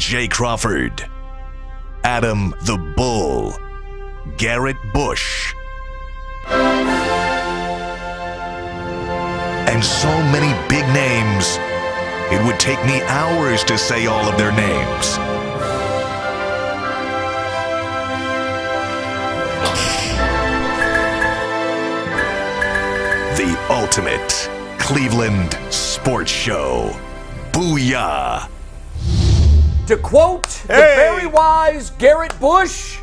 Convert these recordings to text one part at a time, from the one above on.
Jay Crawford, Adam the Bull, Garrett Bush, and so many big names, it would take me hours to say all of their names. The ultimate Cleveland sports show. Booyah! To quote the very wise Garrett Bush,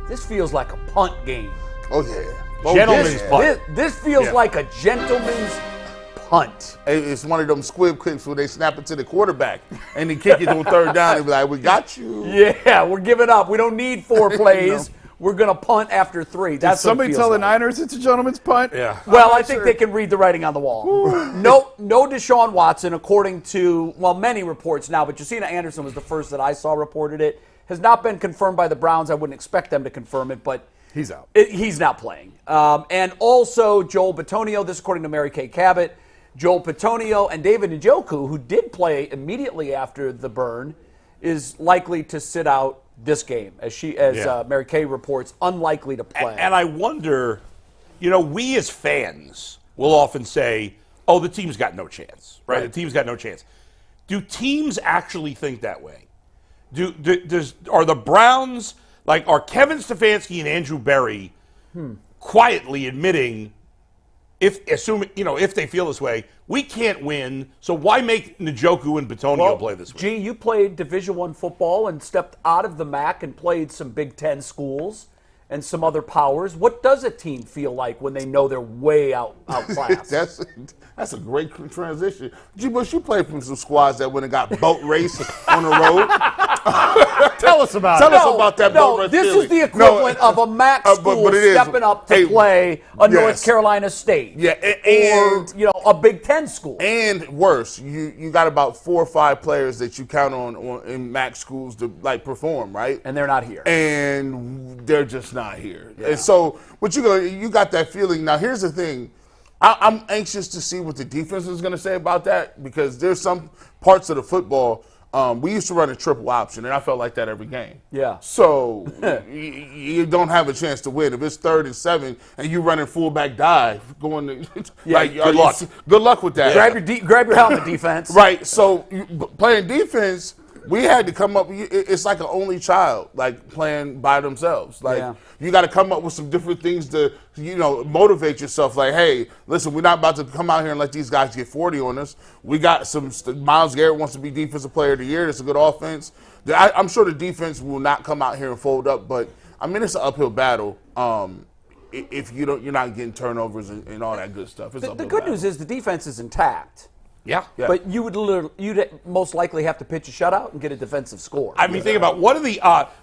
this feels like a punt game. Oh, yeah. Gentleman's punt. This feels like a gentleman's punt. It's one of them squib kicks where they snap it to the quarterback and they kick it on third down and be like, we got you. Yeah, we're giving up. We don't need 4 plays. We're going to punt after 3. That's Did somebody tell the Niners it's a gentleman's punt? Yeah. Well, I think they can read the writing on the wall. No Deshaun Watson, according to, many reports now, but Josina Anderson was the first that I saw reported it. Has not been confirmed by the Browns. I wouldn't expect them to confirm it, but he's out. He's not playing. And also Joel Bitonio, this according to Kay Cabot, Joel Bitonio and David Njoku, who did play immediately after the burn, is likely to sit out this game, as Mary Kay reports, unlikely to play. And I wonder, we as fans will often say, oh, the team's got no chance, right? The team's got no chance. Do teams actually think that way? Are the Browns, are Kevin Stefanski and Andrew Berry quietly admitting, if they feel this way, we can't win, so why make Njoku and Bitonio play this week? Gee, you played Division I football and stepped out of the MAC and played some Big Ten schools and some other powers. What does a team feel like when they know they're way outclassed? That's a great transition. G. Bush, you played from some squads that went and got boat race on the road. Tell us about that boat race. This is the equivalent of a MAC school stepping up to play a North Carolina State. Yeah, or a Big Ten school. And worse, you got about 4 or 5 players that you count on in MAC schools to perform, right? And they're not here. And they're just not here. Yeah. And so, you got that feeling. Now, here's the thing. I'm anxious to see what the defense is going to say about that, because there's some parts of the football. We used to run a triple option, and I felt like that every game. Yeah. So you don't have a chance to win. If it's 3rd and 7 and you running fullback dive, good luck. Good luck with that. Grab your helmet, defense. Right. So playing defense, we had to come up. It's like an only child, playing by themselves. You got to come up with some different things to, motivate yourself. Like, hey, listen, we're not about to come out here and let these guys get 40 on us. We got some. Myles Garrett wants to be Defensive Player of the Year. It's a good offense. I'm sure the defense will not come out here and fold up, but it's an uphill battle. If you're not getting turnovers and all that good stuff. The good news is the defense is intact. Yeah. But you'd most likely have to pitch a shutout and get a defensive score. Think about what are the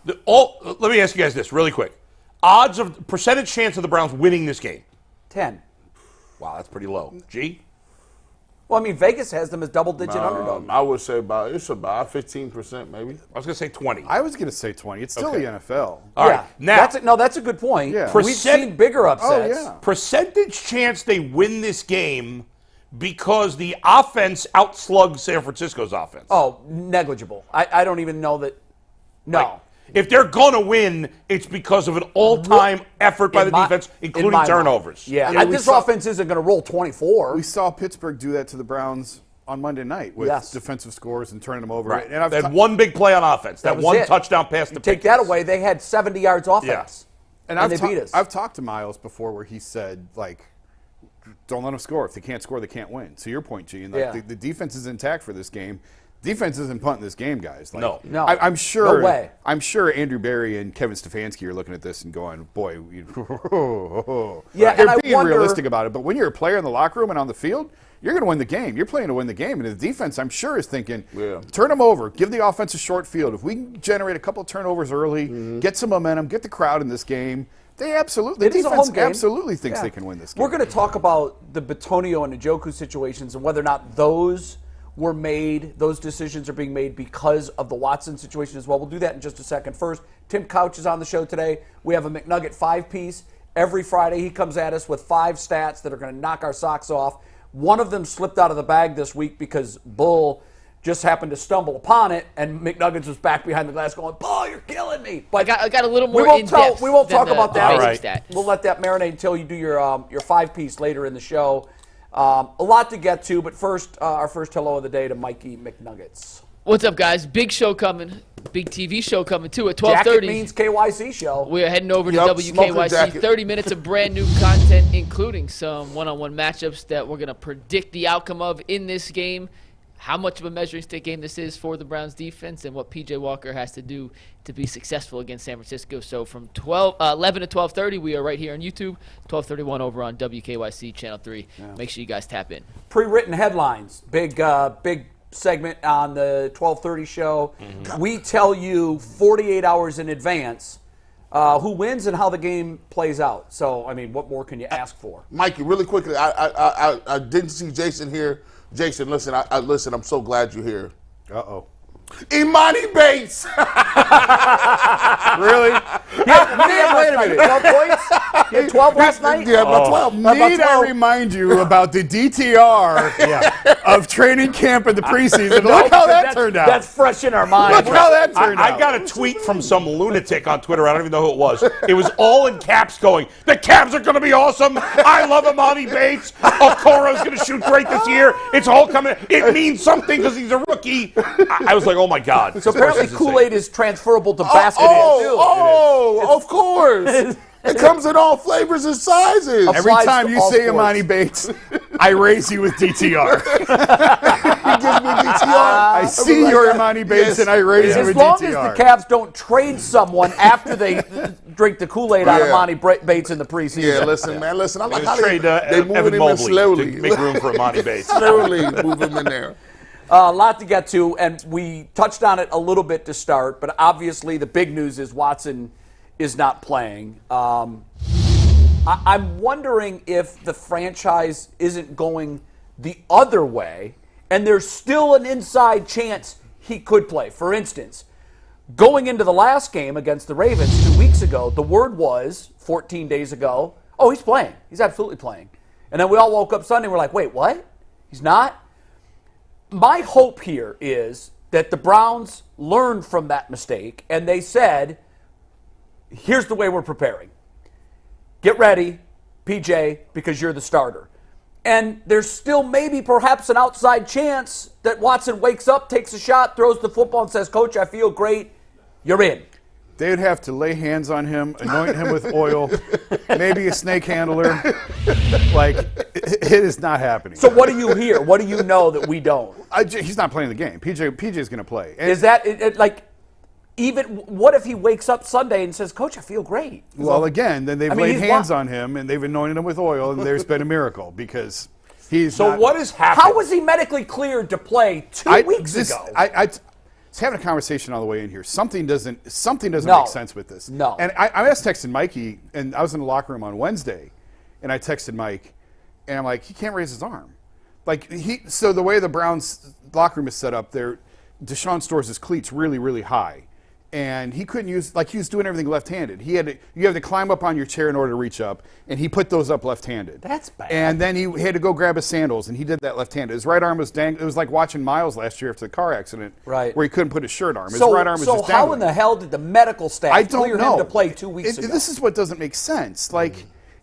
let me ask you guys this really quick. Odds of percentage chance of the Browns winning this game? 10. Wow, that's pretty low. G? Well, Vegas has them as double-digit underdog. I would say about 15% maybe. I was going to say 20. I was going to say 20. It's still the NFL. All right. Now, that's a good point. Yeah. We've seen bigger upsets. Oh, yeah. Percentage chance they win this game because the offense outslugged San Francisco's offense. Oh, negligible. I don't even know that. No. If they're going to win, it's because of an all-time effort by the defense, including turnovers. Yeah, this offense isn't going to roll 24. We saw Pittsburgh do that to the Browns on Monday night with defensive scores and turning them over. Right. And they had one big play on offense. That one touchdown pass to Pickens. Take that away, they had 70 yards offense. Yeah. And they beat us. I've talked to Miles before where he said, don't let them score. If they can't score, they can't win. To your point, G, and the defense is intact for this game. Defense isn't punting this game, guys. No. I'm sure. No way. I'm sure Andrew Berry and Kevin Stefanski are looking at this and going, "Boy, they're being realistic about it." But when you're a player in the locker room and on the field, you're going to win the game. You're playing to win the game, and the defense, I'm sure, is thinking, "Turn them over. Give the offense a short field. If we can generate a couple of turnovers early, get some momentum, get the crowd in this game." The defense absolutely thinks they can win this game. We're going to talk about the Bitonio and Njoku situations and whether or not those decisions are being made because of the Watson situation as well. We'll do that in just a second. First, Tim Couch is on the show today. We have a McNugget 5-piece. Every Friday he comes at us with 5 stats that are going to knock our socks off. One of them slipped out of the bag this week because Bull just happened to stumble upon it, and McNuggets was back behind the glass going, Paul, you're killing me. But I got a little more in-depth. We won't talk about that. Right. We'll let that marinate until you do your 5-piece later in the show. A lot to get to, but first, our first hello of the day to Mikey McNuggets. What's up, guys? Big show coming. Big TV show coming, too, at 12:30. Jacket means KYC show. We're heading over to WKYC. 30 minutes of brand new content, including some one-on-one matchups that we're going to predict the outcome of in this game, how much of a measuring stick game this is for the Browns defense, and what P.J. Walker has to do to be successful against San Francisco. So from 11 to 12:30, we are right here on YouTube, 12:31 over on WKYC Channel 3. Yeah. Make sure you guys tap in. Pre-written headlines, big segment on the 12:30 show. Mm-hmm. We tell you 48 hours in advance who wins and how the game plays out. So, I mean, what more can you ask for? Mikey, really quickly, I didn't see Jason here. Jason, listen, listen, I'm so glad you're here. Uh-oh. Imani Bates! Really? Wait a minute. 12 points? You had 12 last night? Yeah, about 12. Need I remind you about the DTR of training camp in the preseason? Look how that turned out. That's fresh in our minds. Look how that turned out. I got a tweet from some lunatic on Twitter. I don't even know who it was. It was all in caps going, the Cavs are going to be awesome. I love Imani Bates. Okoro's going to shoot great this year. It's all coming. It means something because he's a rookie. I was like, oh, my God. So apparently Kool-Aid is transferable to basketball, too. Oh, of course. It comes in all flavors and sizes. Every time you say Imani Bates, I raise you with DTR. He gives me DTR. I see your Imani Bates and I raise you with DTR. As long as the Cavs don't trade someone after they drink the Kool-Aid out of Imani Bates in the preseason. Yeah, listen, man, listen. I like how trade they moving Evan him in Mobley slowly. to make room for Imani Bates. Slowly move him in there. A lot to get to, and we touched on it a little bit to start, but obviously the big news is Watson is not playing. I'm wondering if the franchise isn't going the other way, and there's still an inside chance he could play. For instance, going into the last game against the Ravens 2 weeks ago, the word was, 14 days ago, oh, he's playing. He's absolutely playing. And then we all woke up Sunday and we're like, wait, what? He's not? My hope here is that the Browns learned from that mistake and they said, here's the way we're preparing. Get ready, PJ, because you're the starter. And there's still maybe perhaps an outside chance that Watson wakes up, takes a shot, throws the football and says, Coach, I feel great. You're in. They would have to lay hands on him, anoint him with oil, maybe a snake handler. Like, it is not happening. So what do you hear? What do you know that we don't? He's not playing the game. PJ is going to play. And is that, even, what if he wakes up Sunday and says, Coach, I feel great? Well, again, then they've laid hands on him, and they've anointed him with oil, and there's been a miracle because he's So not, what has happened? How was he medically cleared to play 2 weeks ago? I was having a conversation on the way in here. Something doesn't make sense with this. No. And I was texting Mikey, and I was in the locker room on Wednesday, and I texted Mike, and I'm like, he can't raise his arm. So the way the Browns locker room is set up, Deshaun stores his cleats really, really high. And he couldn't use, he was doing everything left-handed. You had to climb up on your chair in order to reach up, and he put those up left-handed. That's bad. And then he had to go grab his sandals, and he did that left-handed. His right arm was dangling. It was like watching Miles last year after the car accident, right, where he couldn't put his shirt arm. His right arm was just dangling. So how in the hell did the medical staff clear him to play 2 weeks ago? This is what doesn't make sense.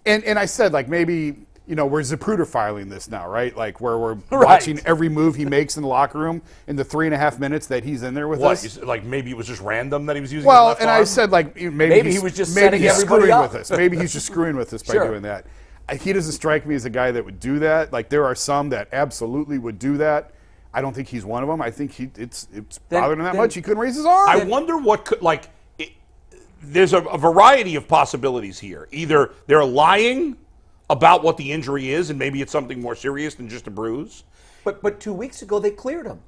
And I said, maybe, we're Zapruder filing this now, right? Where we're watching every move he makes in the locker room in the 3.5 minutes that he's in there with us. Maybe it was just random that he was using his left arm? I said, maybe he was just setting everybody up with us. Maybe he's just screwing with us by doing that. He doesn't strike me as a guy that would do that. There are some that absolutely would do that. I don't think he's one of them. I think it's bothering him that much. He couldn't raise his arm. I wonder what could, there's a variety of possibilities here. Either they're lying about what the injury is, and maybe it's something more serious than just a bruise. But 2 weeks ago they cleared him.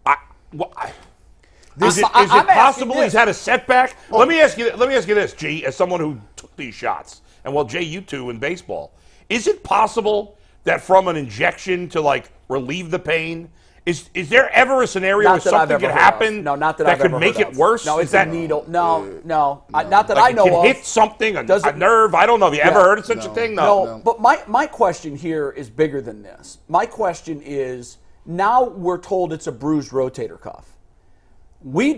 Is it possible he's had a setback? Let me ask you this, G, as someone who took these shots, and Jay, you too in baseball. Is it possible that from an injection to relieve the pain, is there ever a scenario where something could happen that could make it worse? No, it's a needle. No. Not that I know of. Hit something, a nerve. I don't know. Have you ever heard of such a thing? No. But my question here is bigger than this. My question is, Now we're told it's a bruised rotator cuff. We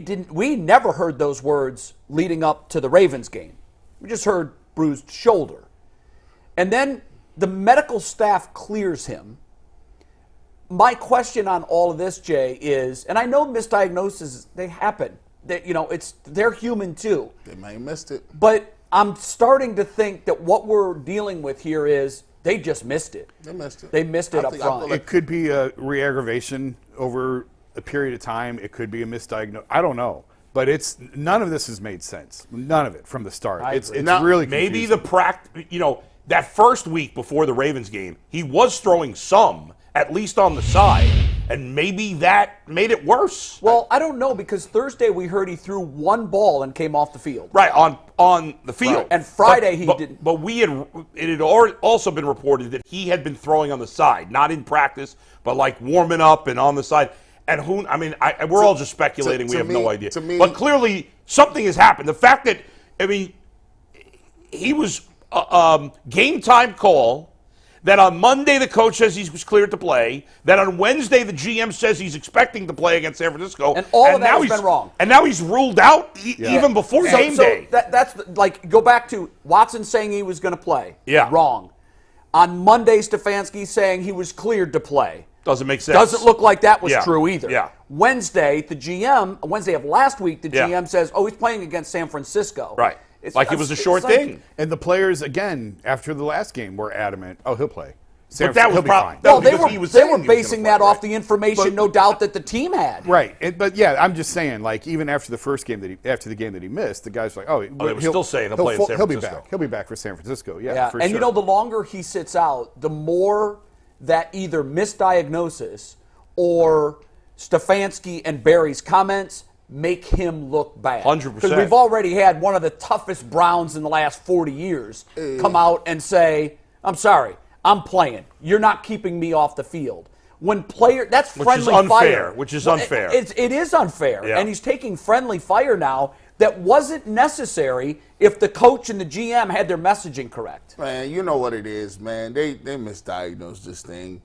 never heard those words leading up to the Ravens game. We just heard bruised shoulder. And then the medical staff clears him. My question on all of this, Jay, is, and I know misdiagnoses, they happen. They're human too. They may have missed it. But I'm starting to think that what we're dealing with here is they just missed it. They missed it. They missed it up front. It could be a re-aggravation over a period of time. It could be a misdiagnosis. I don't know. But none of this has made sense. None of it from the start. It's now, really maybe confusing. that first week before the Ravens game, he was throwing some, at least on the side, and maybe that made it worse. Well, I don't know, because Thursday we heard he threw one ball and came off the field. Right, on the field. Right. And Friday he didn't. But it had also been reported that he had been throwing on the side, not in practice, but like warming up and on the side. And we're all just speculating. We have no idea. But clearly something has happened. The fact that, he was game time call. Then on Monday, the coach says he was cleared to play. Then on Wednesday, the GM says he's expecting to play against San Francisco. And all of that has been wrong. And now he's ruled out even before game day. That's go back to Watson saying he was going to play. Yeah. Wrong. On Monday, Stefanski saying he was cleared to play. Doesn't make sense. Doesn't look like that was true either. Yeah. Wednesday of last week, the GM says, he's playing against San Francisco. Right. It was a short thing. And the players, again, after the last game, were adamant, he'll play. But that was probably well, they were basing that off the information, no doubt, that the team had. Right. I'm just saying, even after the first game after the game that he missed, the guys were like, they were still saying he'll play in San Francisco. He'll be back. He'll be back for San Francisco. Yeah. For and sure. the longer he sits out, the more that either misdiagnosis or Stefanski and Barry's comments make him look bad. 100%. Because we've already had one of the toughest Browns in the last 40 years come out and say, I'm sorry, I'm playing. You're not keeping me off the field. That's friendly fire. Which is unfair. It is unfair. Yeah. And he's taking friendly fire now that wasn't necessary if the coach and the GM had their messaging correct. Man, you know what it is, man. They misdiagnosed this thing.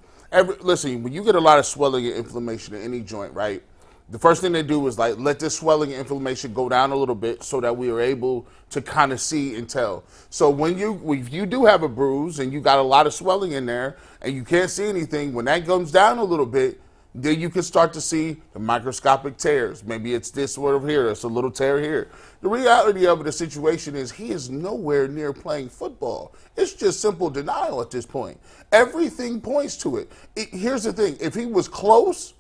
Listen, when you get a lot of swelling and inflammation in any joint, right? The first thing they do is let this swelling and inflammation go down a little bit so that we are able to kind of see and tell. So if you do have a bruise and you got a lot of swelling in there and you can't see anything, when that comes down a little bit, then you can start to see the microscopic tears. Maybe it's this one over here, it's a little tear here. The reality of the situation is he is nowhere near playing football. It's just simple denial at this point. Everything points to it. Here's the thing. If he was close,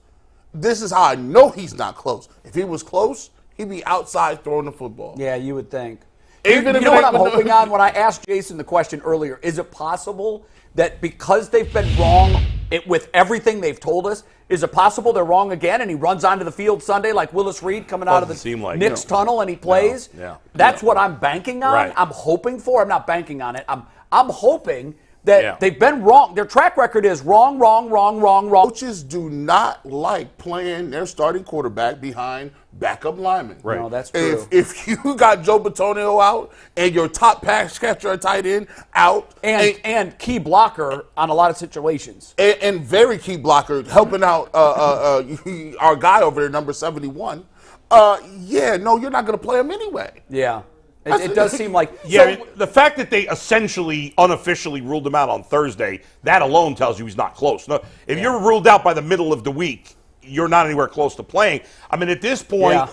this is how I know he's not close. If he was close, he'd be outside throwing the football. Yeah, you would think. You know what I'm hoping on? When I asked Jason the question earlier, is it possible that because they've been wrong with everything they've told us, is it possible they're wrong again and he runs onto the field Sunday like Willis Reed coming out of the Knicks tunnel and he plays? That's what I'm banking on. Right. I'm hoping for. I'm not banking on it. I'm hoping that they've been wrong. Their track record is wrong. Coaches do not like playing their starting quarterback behind backup linemen. Right. No, that's true. If you got Joel Bitonio out and your top pass catcher or tight end out. And key blocker on a lot of situations. And very key blocker helping out our guy over there, number 71. You're not going to play him anyway. Yeah. It does seem like... the fact that they essentially, unofficially ruled him out on Thursday, that alone tells you he's not close. No, if you're ruled out by the middle of the week, you're not anywhere close to playing. I mean, at this point,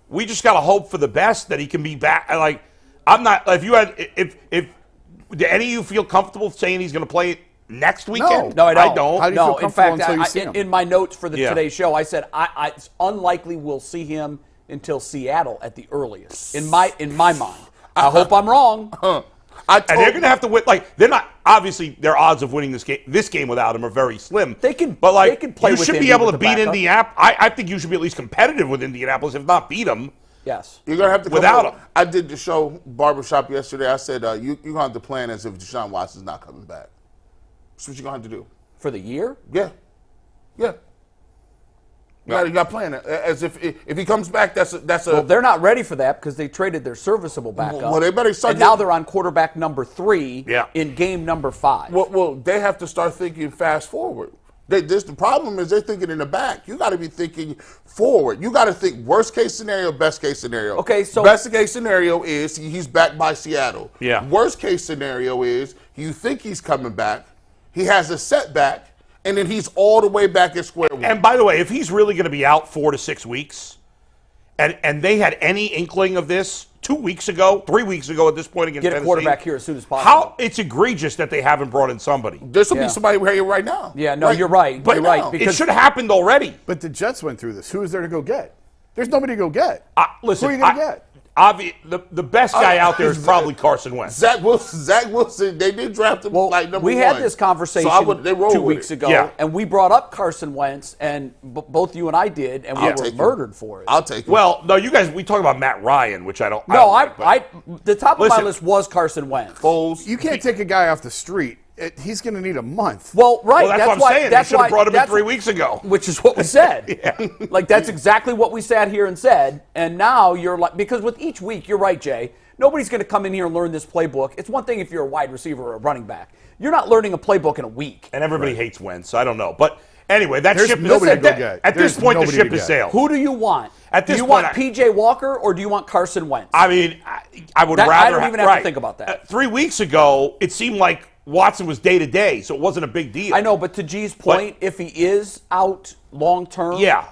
we just got to hope for the best that he can be back. I'm not... If do any of you feel comfortable saying he's going to play next weekend? No, I don't. How do you feel comfortable until you see him? In my notes for today's show, I said it's unlikely we'll see him until Seattle at the earliest. In my mind, I hope I'm wrong. And they're going to have to win. They're not obviously. Their odds of winning this game without him are very slim. They can You play. should be able to beat Indianapolis. I think you should be at least competitive with Indianapolis, if not beat them. Yes, you're going to have to without him. I did the show Barbershop yesterday. I said you're going to have to plan as if Deshaun Watson's not coming back. That's what you're going to have to do for the year. Yeah. You got to plan it as if he comes back. That's a. Well, they're not ready for that because they traded their serviceable backup. Well, they better start. And now they're on quarterback number 3 in game number 5. Well, they have to start thinking fast forward. The problem is they're thinking in the back. You got to be thinking forward. You got to think worst case scenario, best case scenario. Okay, so best case scenario is he's back by Seattle. Yeah. Worst case scenario is you think he's coming back, he has a setback, and then he's all the way back at square one. And by the way, if he's really going to be out 4 to 6 weeks, and they had any inkling of this 2 weeks ago, 3 weeks ago at this point against get a Tennessee, quarterback here as soon as possible. How it's egregious that they haven't brought in somebody. This will be somebody here right now. Yeah, no, you're right. But You're right. it should have happened already. But the Jets went through this. Who is there to go get? There's nobody to go get. Listen, who are you going to get? The best guy out there is probably Carson Wentz. Zach Wilson, they did draft him like number one. We had this conversation they 2 weeks ago, and we brought up Carson Wentz, and both you and I did, and we were murdered for it. I'll take it. Well, no, you guys, we talk about Matt Ryan, which I don't. No, the top of my list was Carson Wentz. Foles. You can't take a guy off the street. He's going to need a month. Well, right. Well, that's what I'm saying. They should have brought him in 3 weeks ago. Which is what we said. Like, that's exactly what we sat here and said. And now you're like, because with each week, you're right, Jay, nobody's going to come in here and learn this playbook. It's one thing if you're a wide receiver or a running back. You're not learning a playbook in a week. And everybody hates Wentz, so I don't know. But anyway, that There's ship nobody is to go get. At this point, the ship is sailed. Who do you want? At this do you point, want P.J. Walker or do you want Carson Wentz? I mean, I would rather. I don't even have to think about that. 3 weeks ago, it seemed like Watson was day to day, so it wasn't a big deal. I know, but to G's point, if he is out long term, yeah,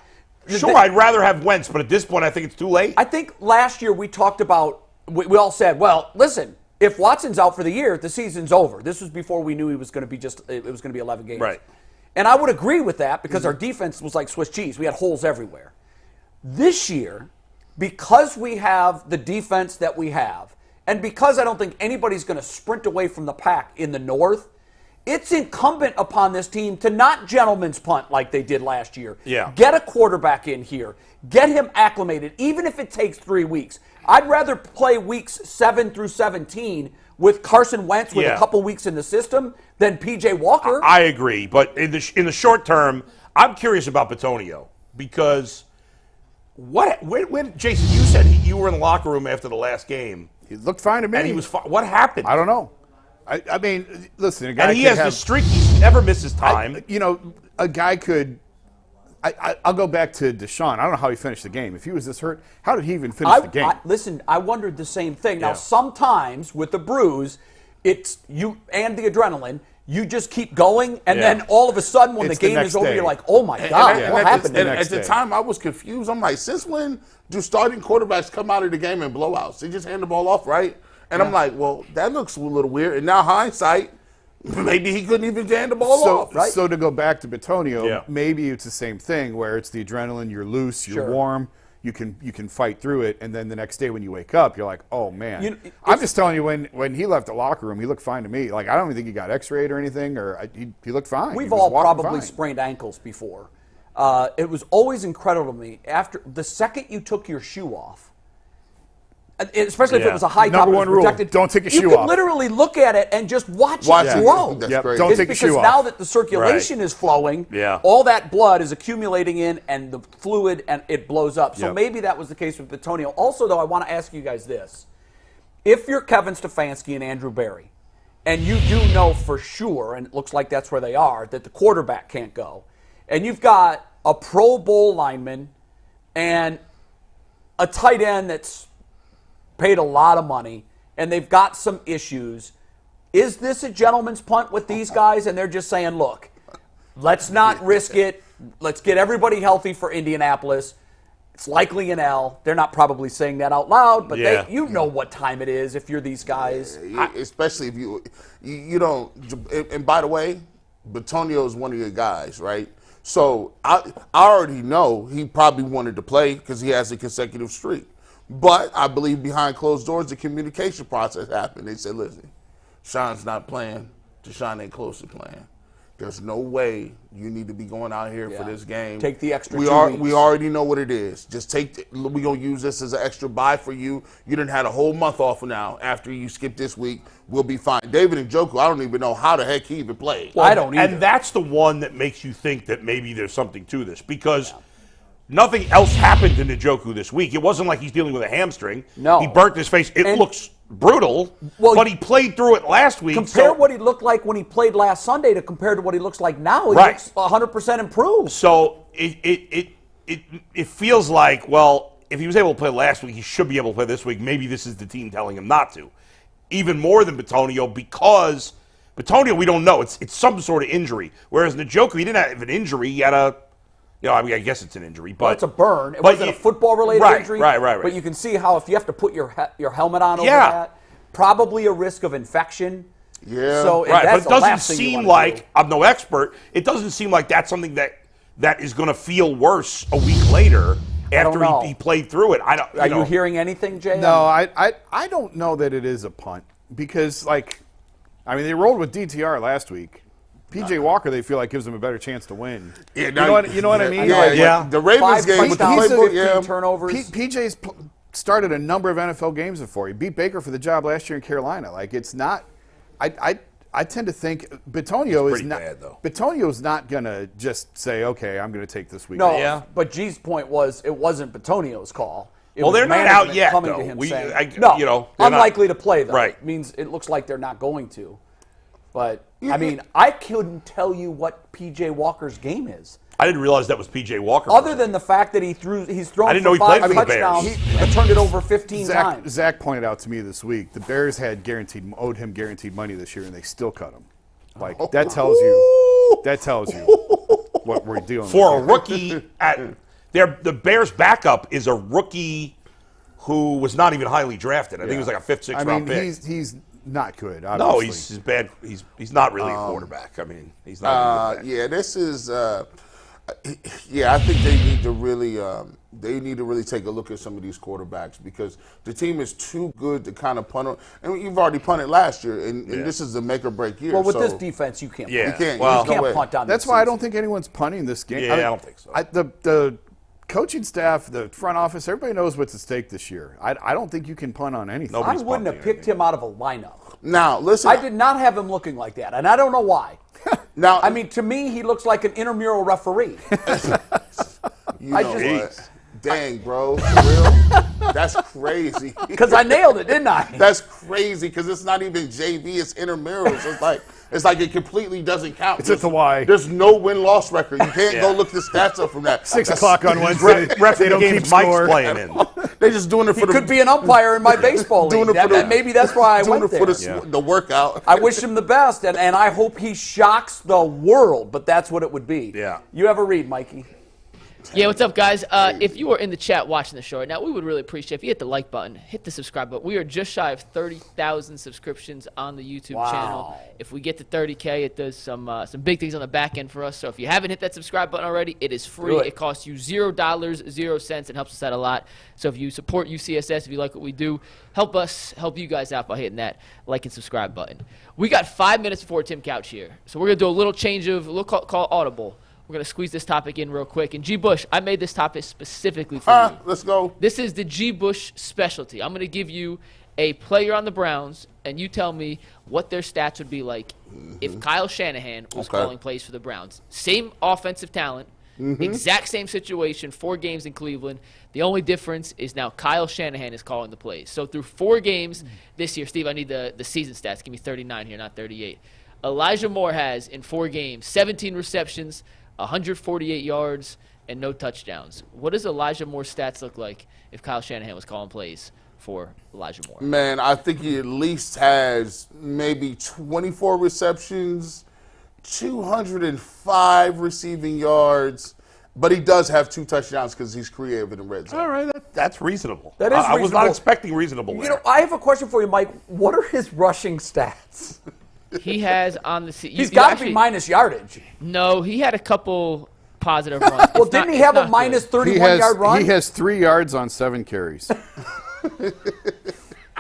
sure, I'd rather have Wentz, but at this point, I think it's too late. I think last year we talked about. We all said, well, listen, if Watson's out for the year, the season's over. This was before we knew he was going to be it was going to be 11 games, right? And I would agree with that because our defense was like Swiss cheese. We had holes everywhere. This year, because we have the defense that we have, and because I don't think anybody's going to sprint away from the pack in the North, it's incumbent upon this team to not gentleman's punt like they did last year. Yeah. Get a quarterback in here. Get him acclimated, even if it takes 3 weeks. I'd rather play weeks 7 through 17 with Carson Wentz with a couple weeks in the system than P.J. Walker. I agree, but in the short term, I'm curious about Bitonio because when Jason, you said you were in the locker room after the last game. He looked fine to me. And he was fine. What happened? I don't know. I mean, listen, a guy and he has the streak. He never misses time. A guy could. I'll go back to Deshaun. I don't know how he finished the game. If he was this hurt, how did he even finish the game? Listen, I wondered the same thing. Now, sometimes with the bruise, it's you and the adrenaline. You just keep going, and then all of a sudden, when the game is over, you're like, "Oh my God, what happened?" At the time, I was confused. I'm like, "Since when do starting quarterbacks come out of the game in blowouts? They just hand the ball off, right?" And I'm like, "Well, that looks a little weird." And now hindsight, maybe he couldn't even hand the ball off, right? So to go back to Bitonio, maybe it's the same thing where it's the adrenaline. You're loose, you're warm. You can fight through it, and then the next day when you wake up, you're like, oh man. I'm just telling you, when he left the locker room, he looked fine to me. Like I don't even think he got X-rayed or anything, or he looked fine. We've all probably sprained ankles before. It was always incredible to me after the second you took your shoe off, especially if it was a high top. Number one rule: don't take your shoe off. You could literally look at it and just watch it grow. That's great. Don't take your shoe off. Because now that the circulation is flowing, all that blood is accumulating in, and the fluid, and it blows up. So maybe that was the case with Bitonio. Also, though, I want to ask you guys this: if you're Kevin Stefanski and Andrew Berry, and you do know for sure, and it looks like that's where they are, that the quarterback can't go, and you've got a Pro Bowl lineman and a tight end that's paid a lot of money, and they've got some issues. Is this a gentleman's punt with these guys? And they're just saying, look, let's not risk it. Let's get everybody healthy for Indianapolis. It's likely an L. They're not probably saying that out loud, but you know what time it is if you're these guys. Especially if you don't. And by the way, Bitonio is one of your guys, right? So I already know he probably wanted to play because he has a consecutive streak. But I believe behind closed doors, the communication process happened. They said, listen, Sean's not playing. Deshaun ain't close to playing. There's no way you need to be going out here for this game. Take the extra 2 weeks. We already know what it is. Just we're going to use this as an extra bye for you. You done had a whole month off now. After you skip this week, we'll be fine. David Njoku, I don't even know how the heck he even played. Well, I don't either. And that's the one that makes you think that maybe there's something to this because nothing else happened to Njoku this week. It wasn't like he's dealing with a hamstring. No. He burnt his face. It looks brutal, but he played through it last week. Compare what he looked like when he played last Sunday to compared to what he looks like now. He looks 100% improved. So it feels like, well, if he was able to play last week, he should be able to play this week. Maybe this is the team telling him not to. Even more than Bitonio, because Bitonio, we don't know. It's some sort of injury. Whereas Njoku, he didn't have an injury. He had I guess it's an injury. But it's a burn. It wasn't a football-related injury. Right. But you can see how if you have to put your helmet on over that, probably a risk of infection. Yeah. So but that's it doesn't seem like, I'm no expert, it doesn't seem like that's something that is going to feel worse a week later after he played through it. Are you hearing anything, Jay? No, I don't know that it is a punt because, they rolled with DTR last week. P.J. Walker, they feel like gives them a better chance to win. Yeah, you know what I mean? Yeah. The Ravens game with the playbook, turnovers. P.J.'s started a number of NFL games before. He beat Baker for the job last year in Carolina. It's not. I tend to think Bitonio is not. Bad, though. Bitonio's not gonna just say, "Okay, I'm gonna take this week." No, but G's point was it wasn't Bitonio's call. They're not out yet. Coming though. to him saying, unlikely to play though. Right. It means it looks like they're not going to. But I couldn't tell you what P.J. Walker's game is. I didn't realize that was P.J. Walker. Other than the fact that he's thrown I didn't know he 5 played for the touchdowns Bears. and turned it over 15 times. Zach pointed out to me this week the Bears owed him guaranteed money this year, and they still cut him. That tells you what we're dealing for with. A rookie. The Bears' backup is a rookie who was not even highly drafted. I think he was like a 5th, 6th round pick. He's not good. Obviously. No, he's bad. He's not really a quarterback. He's not. This is. I think they need to really take a look at some of these quarterbacks because the team is too good to kind of punt on. And you've already punted last year, and this is a make or break year. Well, with this defense, you can't. You can't. You can't punt on. That's why I don't think anyone's punting this game. Yeah, I don't think so. The coaching staff, the front office, everybody knows what's at stake this year. I don't think you can punt on anything. I wouldn't have picked him out of a lineup. Now, listen. I did not have him looking like that, and I don't know why. Now, to me, he looks like an intramural referee. What? Dang, bro. For real? That's crazy. Because I nailed it, didn't I? That's crazy because it's not even JV, it's intramurals. It's like it completely doesn't count. It's at the Y. There's no win-loss record. You can't go look the stats up from that. 6 o'clock on Wednesday. They don't keep Mike's playing in. They're just doing it for he could be an umpire in my baseball league. Maybe that's why I went there. Doing it for the workout. I wish him the best, and I hope he shocks the world, but that's what it would be. Yeah. You have a read, Mikey. Yeah, what's up, guys? If you are in the chat watching the show right now, we would really appreciate if you hit the like button, hit the subscribe button. We are just shy of 30,000 subscriptions on the YouTube channel. If we get to 30K, it does some big things on the back end for us. So if you haven't hit that subscribe button already, it is free. It costs you $0, 0 cents, and helps us out a lot. So if you support UCSS, if you like what we do, help us help you guys out by hitting that like and subscribe button. We got 5 minutes before Tim Couch here. So we're going to do a little change of, we'll call audible. We're going to squeeze this topic in real quick. And G. Bush, I made this topic specifically for you. Let's go. This is the G. Bush specialty. I'm going to give you a player on the Browns, and you tell me what their stats would be like if Kyle Shanahan was calling plays for the Browns. Same offensive talent, exact same situation, 4 games in Cleveland. The only difference is now Kyle Shanahan is calling the plays. So through 4 games this year, Steve, I need the season stats. Give me 39 here, not 38. Elijah Moore has, in 4 games, 17 receptions, 148 yards, and no touchdowns. What does Elijah Moore's stats look like if Kyle Shanahan was calling plays for Elijah Moore? Man, I think he at least has maybe 24 receptions, 205 receiving yards, but he does have 2 touchdowns because he's creative in the red zone. All right, that's reasonable. That is reasonable. I was not expecting reasonable. I have a question for you, Mike. What are his rushing stats? He has on the season. He's got to be minus yardage. No, he had a couple positive runs. Well, didn't he have a minus 31-yard run? He has 3 yards on 7 carries.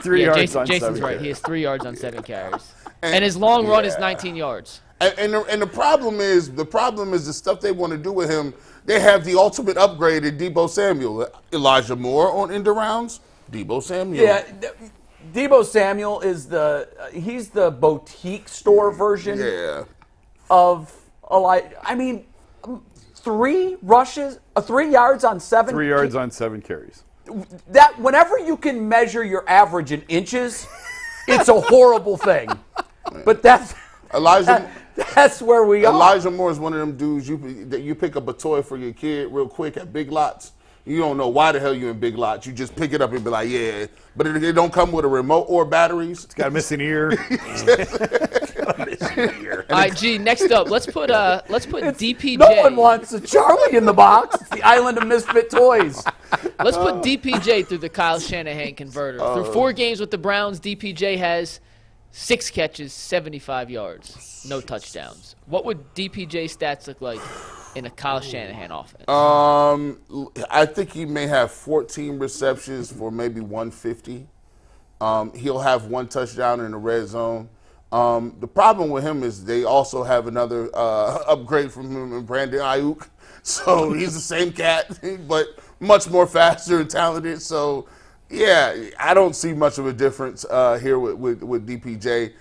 3 yards on 7 Jason's right. He has 3 yards on 7 carries. And his long run is 19 yards. And the problem is the stuff they want to do with him. They have the ultimate upgrade in Deebo Samuel. Elijah Moore on end rounds. Deebo Samuel. Yeah. Deebo Samuel is he's the boutique store version of Elijah. 3 rushes, 3 yards on 7. 3 yards on 7 carries. that whenever you can measure your average in inches, it's a horrible thing. But that's where we are. Elijah Moore is one of them dudes you pick up a toy for your kid real quick at Big Lots. You don't know why the hell you in Big Lots. You just pick it up and be like, yeah. But it don't come with a remote or batteries. It's got a missing ear. All right, G. Next up, let's put DPJ. No one wants a Charlie in the box. It's the island of misfit toys. Let's put DPJ through the Kyle Shanahan converter. Through 4 games with the Browns, DPJ has 6 catches, 75 yards, no touchdowns. What would DPJ stats look like in a Kyle Shanahan offense? I think he may have 14 receptions for maybe 150. He'll have 1 touchdown in the red zone. The problem with him is they also have another upgrade from him and Brandon Ayuk. So he's the same cat, but much more faster and talented. So, yeah, I don't see much of a difference here with DPJ.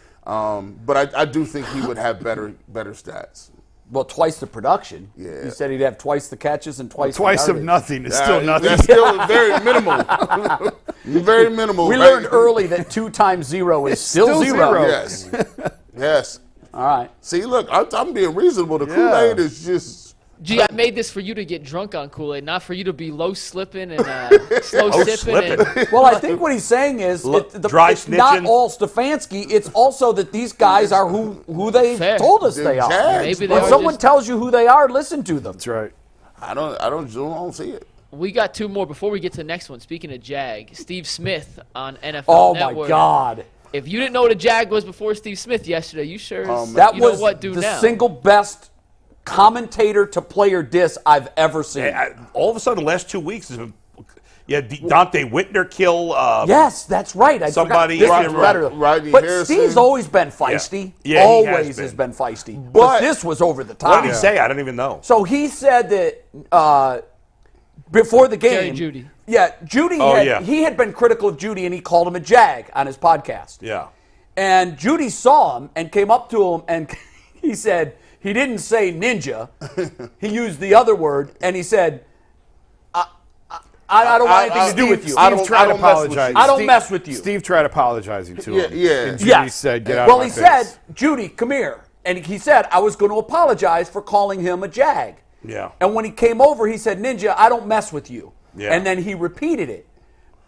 But I do think he would have better stats. Well, twice the production. Yeah. He said he'd have twice the catches and twice of the nothing is still nothing. That's still very minimal. Very minimal. We learned early that 2 times 0 is still 0. Yes. Yes. All right. See, look, I'm being reasonable. The Kool-Aid is just... Gee, I made this for you to get drunk on Kool-Aid, not for you to be low slipping and slow sipping. Well, I think what he's saying is it's snitching. not all Stefanski. It's also that these guys are who they told us they are. Jags, when someone tells you who they are, listen to them. That's right. I don't see it. We got 2 more before we get to the next one. Speaking of Jag, Steve Smith on NFL Oh, Network. my God. If you didn't know what a Jag was before Steve Smith yesterday, you sure that you was know what do the now. single best commentator to player diss I've ever seen. All of a sudden, the last 2 weeks, Dante Whitner kill. Yes, that's right. Somebody this is better. Rodney But Harrison. Steve's always been feisty. Yeah, he always has has been. been feisty. But this was over the top. What did he say? I don't even know. So he said that before the game, Jerry Jeudy. Yeah, Jeudy. He had been critical of Jeudy, and he called him a jag on his podcast. Yeah. And Jeudy saw him and came up to him, and he said he didn't say ninja. He used the other word, and he said, I don't want anything to do with you. Steve tried to apologize. I don't mess with you. Steve tried apologizing to him. Yeah. And Jeudy said, get out well, of my he face. said, Jeudy, come here. And he said, I was going to apologize for calling him a jag. Yeah. And when he came over, he said, Ninja, I don't mess with you. Yeah. And then he repeated it.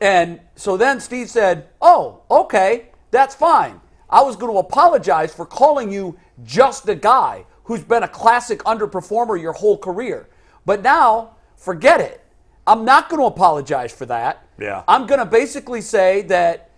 And so then Steve said, oh, okay, that's fine. I was going to apologize for calling you just a guy who's been a classic underperformer your whole career. But now, forget it. I'm not going to apologize for that. Yeah. I'm going to basically say that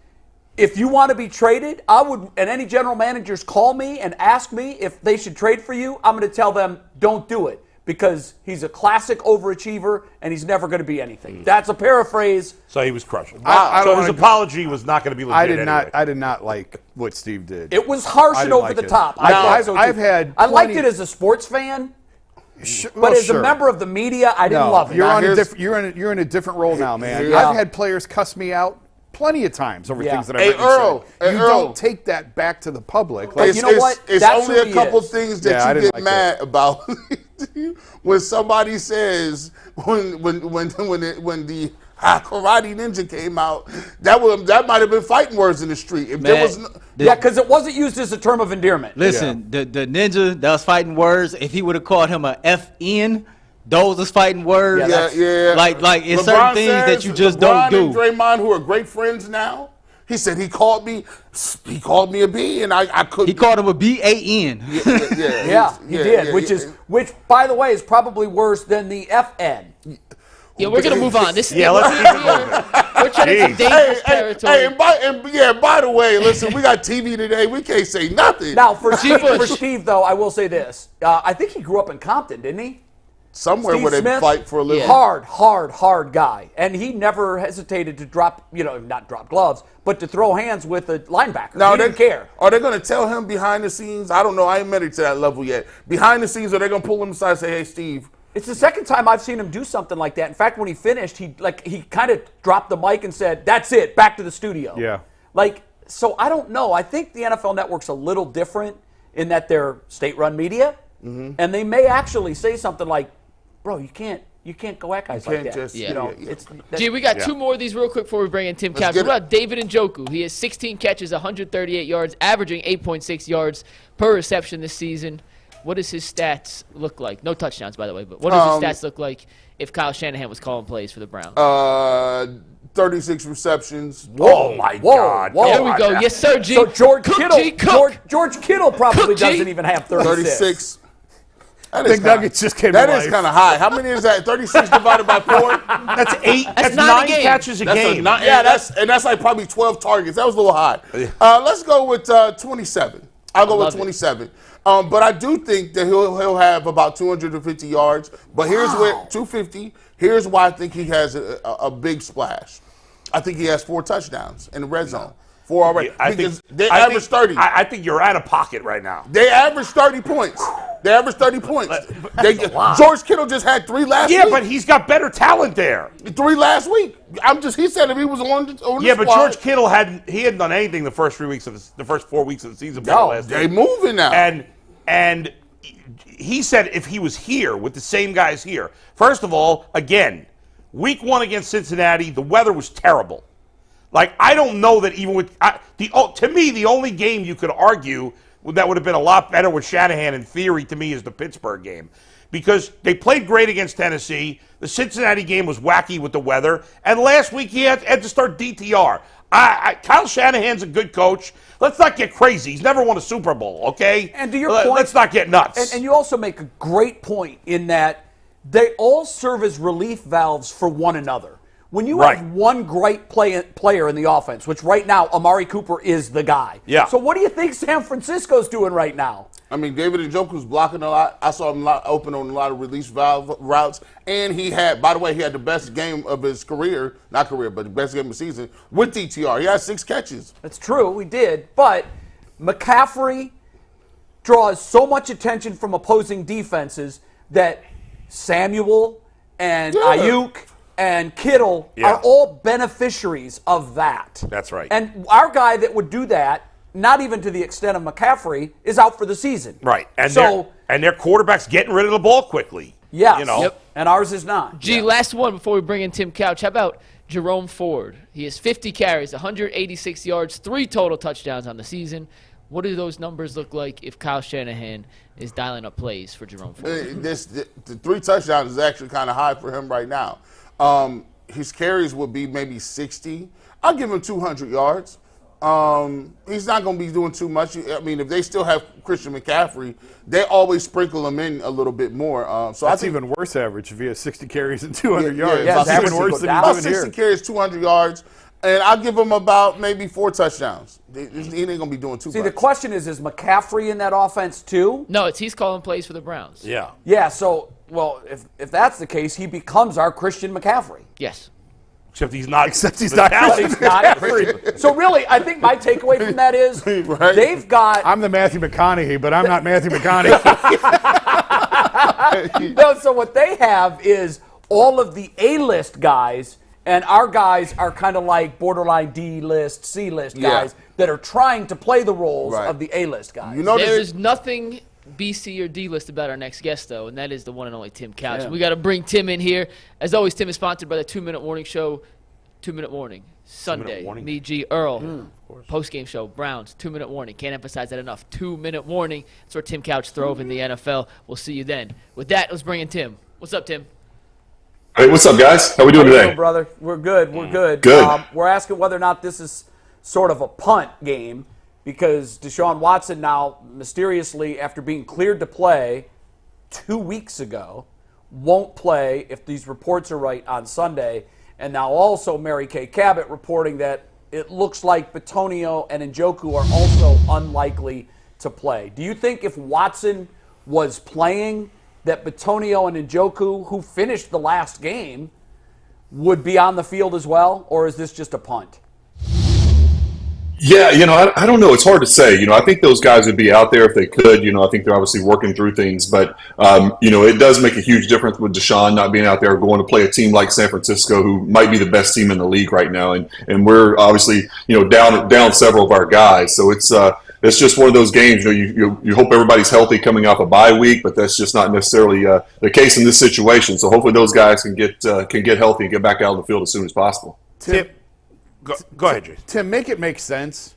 if you want to be traded, I would, and any general managers call me and ask me if they should trade for you, I'm going to tell them, don't do it. Because he's a classic overachiever and he's never going to be anything. That's a paraphrase. So he was crushing. I So don't his wanna- apology was not going to be legit anyway. I did not like what Steve did. It was harsh I and didn't over like the it. top. Now, I thought I've too. had I liked plenty- it as a sports fan, but Well, as sure. a member of the media, I didn't love it. You're in a different role now, man. Yeah. I've had players cuss me out plenty of times over Yeah. things that I've Hey, written Earl. said. Hey, You Earl. don't take that back to the public. But you know what? It's That's only who he a couple is. things Yeah, I that you didn't get like mad about when somebody says when the Karate Ninja came out. That might have been fighting words in the street. If there was Yeah, because it wasn't used as a term of endearment. Listen, the ninja that was fighting words, if he would have called him a FN, those was fighting words. yeah. Like it's LeBron certain things says that you just LeBron don't and do. Draymond, who are great friends now, he said he called me a B, and I couldn't. He called him a BAN. Yeah, he did. Which, by the way, is probably worse than the FN. Yeah, we're going to move on. This Yeah, let's keep it moving. we're trying to dangerous territory. Hey, by the way, listen, we got TV today. We can't say nothing. Now, for Steve, though, I will say this. I think he grew up in Compton, didn't he? Somewhere Steve where they Smith, fight for a living. Hard guy. And he never hesitated to not drop gloves, but to throw hands with a linebacker. Now, He didn't care. Are they going to tell him behind the scenes? I don't know. I ain't met it to that level yet. Behind the scenes, are they going to pull him aside and say, hey, Steve? It's the second time I've seen him do something like that. In fact, when he finished, he kind of dropped the mic and said, that's it, back to the studio. Yeah. So I don't know. I think the NFL Network's a little different in that they're state-run media, and they may actually say something like, bro, you can't you can't go at guys like that. Gee, we got two more of these real quick before we bring in Tim Couch. What about David Njoku? He has 16 catches, 138 yards, averaging 8.6 yards per reception this season. What does his stats look like? No touchdowns, by the way, but what does his stats look like if Kyle Shanahan was calling plays for the Browns? 36 receptions. Oh my God! There we go. Yes, sir, G. So George Kittle probably doesn't even have 36. McNuggets just came to life. That is kind of high. How many is that? 36 divided by 4? That's 8. That's 9 catches a game. That's like probably 12 targets. That was a little high. Let's go with 27. I'll go with 27. But I do think that he'll have about 250 yards. But here's where 250. Here's why I think he has a big splash. I think he has 4 touchdowns in the red zone. 4 already. They average 30. I think you're out of pocket right now. They average 30 points. George Kittle just had 3 last week. Yeah, but he's got better talent there. 3 last week. He said if he was on the squad. But George Kittle hadn't done anything the first 4 weeks of the season. They moving now. And he said if he was here with the same guys here. First of all, again, week 1 against Cincinnati, the weather was terrible. Like, I don't know that even with to me, the only game you could argue that would have been a lot better with Shanahan in theory to me is the Pittsburgh game. Because they played great against Tennessee. The Cincinnati game was wacky with the weather. And last week he had to start DTR. Kyle Shanahan's a good coach. Let's not get crazy. He's never won a Super Bowl, okay? And to your point, let's not get nuts. And you also make a great point in that they all serve as relief valves for one another. When you have one great player in the offense, which right now Amari Cooper is the guy. Yeah. So what do you think San Francisco's doing right now? I mean, David Njoku's blocking a lot. I saw him open on a lot of release valve routes. And he had the best game of his career. Not career, but the best game of the season with DTR. He had 6 catches. That's true. We did. But McCaffrey draws so much attention from opposing defenses that Samuel and Ayuk and Kittle are all beneficiaries of that. That's right. And our guy that would do that, not even to the extent of McCaffrey, is out for the season. Right. And their quarterback's getting rid of the ball quickly. Yes. You know? Yep. And ours is not. Last one before we bring in Tim Couch. How about Jerome Ford? He has 50 carries, 186 yards, 3 total touchdowns on the season. What do those numbers look like if Kyle Shanahan is dialing up plays for Jerome Ford? The 3 touchdowns is actually kind of high for him right now. His carries would be maybe 60. I'll give him 200 yards. He's not going to be doing too much. I mean, if they still have Christian McCaffrey, they always sprinkle him in a little bit more. So that's even worse average if he has 60 carries and 200 yards. Yeah, that's even worse than he's doing here. 60 carries, 200 yards. And I'll give him about maybe 4 touchdowns. He ain't going to be doing too much. See, the question is McCaffrey in that offense too? No, he's calling plays for the Browns. Yeah. Yeah, so, well, if that's the case, he becomes our Christian McCaffrey. Yes. Except he's not. Christian. So really, I think my takeaway from that is they've got. I'm the Matthew McConaughey, but I'm not Matthew McConaughey. No, so what they have is all of the A-list guys, and our guys are kind of like borderline D-list, C-list guys that are trying to play the roles of the A-list guys. There's nothing B, C, or D list about our next guest, though, and that is the one and only Tim Couch. We got to bring Tim in here. As always, Tim is sponsored by the 2-Minute Warning Show. 2-Minute Warning, Sunday. Me, G, Earl. Post-game show, Browns, 2-Minute Warning. Can't emphasize that enough. 2-Minute Warning. That's where Tim Couch throve in the NFL. We'll see you then. With that, let's bring in Tim. What's up, Tim? Hey, what's up, guys? How we doing today? Brother, we're good. We're good. Good. We're asking whether or not this is sort of a punt game, because Deshaun Watson now, mysteriously, after being cleared to play 2 weeks ago, won't play, if these reports are right, on Sunday. And now also Mary Kay Cabot reporting that it looks like Bitonio and Njoku are also unlikely to play. Do you think if Watson was playing, that Bitonio and Njoku, who finished the last game, would be on the field as well? Or is this just a punt? Yeah, I don't know. It's hard to say. I think those guys would be out there if they could. I think they're obviously working through things. But, it does make a huge difference with Deshaun not being out there, going to play a team like San Francisco, who might be the best team in the league right now. And we're obviously, down several of our guys. So it's it's just one of those games. You hope everybody's healthy coming off a bye week, but that's just not necessarily the case in this situation. So hopefully those guys can get healthy and get back out on the field as soon as possible. Tim, go ahead, Jason. Tim, make it make sense.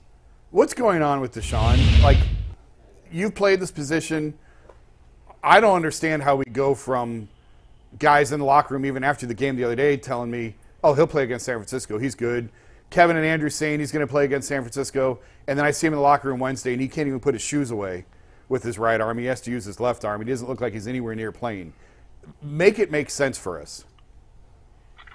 What's going on with Deshaun? Like, you've played this position. I don't understand how we go from guys in the locker room, even after the game the other day, telling me, oh, he'll play against San Francisco. He's good. Kevin and Andrew saying he's going to play against San Francisco. And then I see him in the locker room Wednesday, and he can't even put his shoes away with his right arm. He has to use his left arm. He doesn't look like he's anywhere near playing. Make it make sense for us.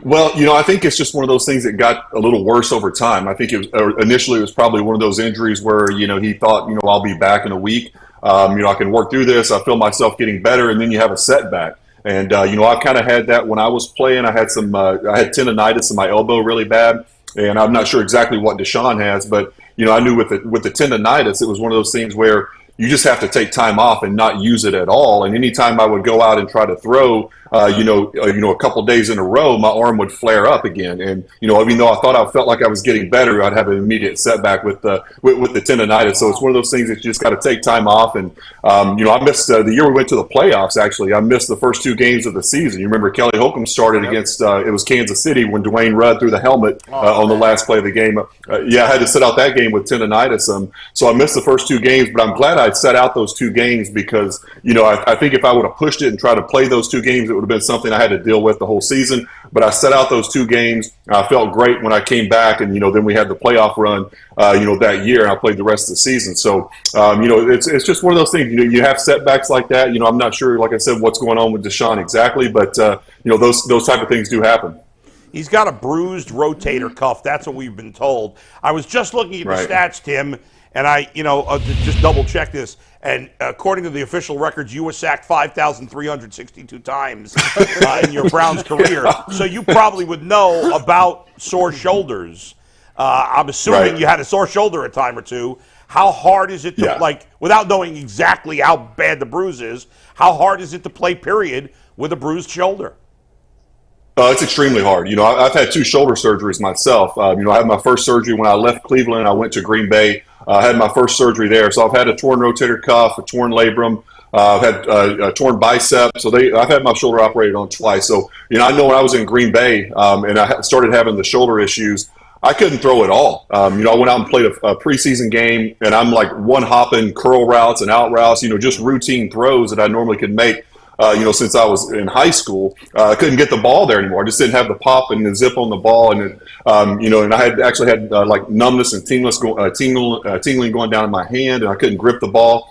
Well, I think it's just one of those things that got a little worse over time. I think initially it was probably one of those injuries where, he thought, I'll be back in a week. I can work through this. I feel myself getting better, and then you have a setback. And, I've kind of had that when I was playing. I had I had tendonitis in my elbow really bad, and I'm not sure exactly what Deshaun has, but, I knew with the tendonitis, it was one of those things where you just have to take time off and not use it at all. And anytime I would go out and try to throw, a couple days in a row, my arm would flare up again. And, even though I felt like I was getting better, I'd have an immediate setback with the tendonitis. So it's one of those things that you just got to take time off. And, I missed the year we went to the playoffs, actually. I missed the first 2 games of the season. You remember Kelly Holcomb started against, it was Kansas City when Dwayne Rudd threw the helmet on the last play of the game. I had to sit out that game with tendonitis. So I missed the first 2 games, but I'm glad I set out those 2 games because, I think if I would have pushed it and tried to play those 2 games, it would have been something I had to deal with the whole season. But I set out those 2 games. I felt great when I came back, and then we had the playoff run, that year, and I played the rest of the season. So, it's just one of those things. You have setbacks like that. I'm not sure, like I said, what's going on with Deshaun exactly, but those type of things do happen. He's got a bruised rotator cuff. That's what we've been told. I was just looking at the stats, Tim, and I, just double check this. And according to the official records, you were sacked 5,362 times in your Browns career. So you probably would know about sore shoulders. I'm assuming you had a sore shoulder a time or two. How hard is it to, without knowing exactly how bad the bruise is, how hard is it to play, period, with a bruised shoulder? It's extremely hard. I've had 2 shoulder surgeries myself. I had my first surgery when I left Cleveland. I went to Green Bay. I had my first surgery there. So I've had a torn rotator cuff, a torn labrum. I've had a torn bicep. So I've had my shoulder operated on twice. So, I know when I was in Green Bay and I started having the shoulder issues, I couldn't throw at all. I went out and played a preseason game, and I'm like one-hopping curl routes and out routes, just routine throws that I normally could make. Since I was in high school, I couldn't get the ball there anymore. I just didn't have the pop and the zip on the ball, and and I had actually had like numbness and tingling going down in my hand, and I couldn't grip the ball.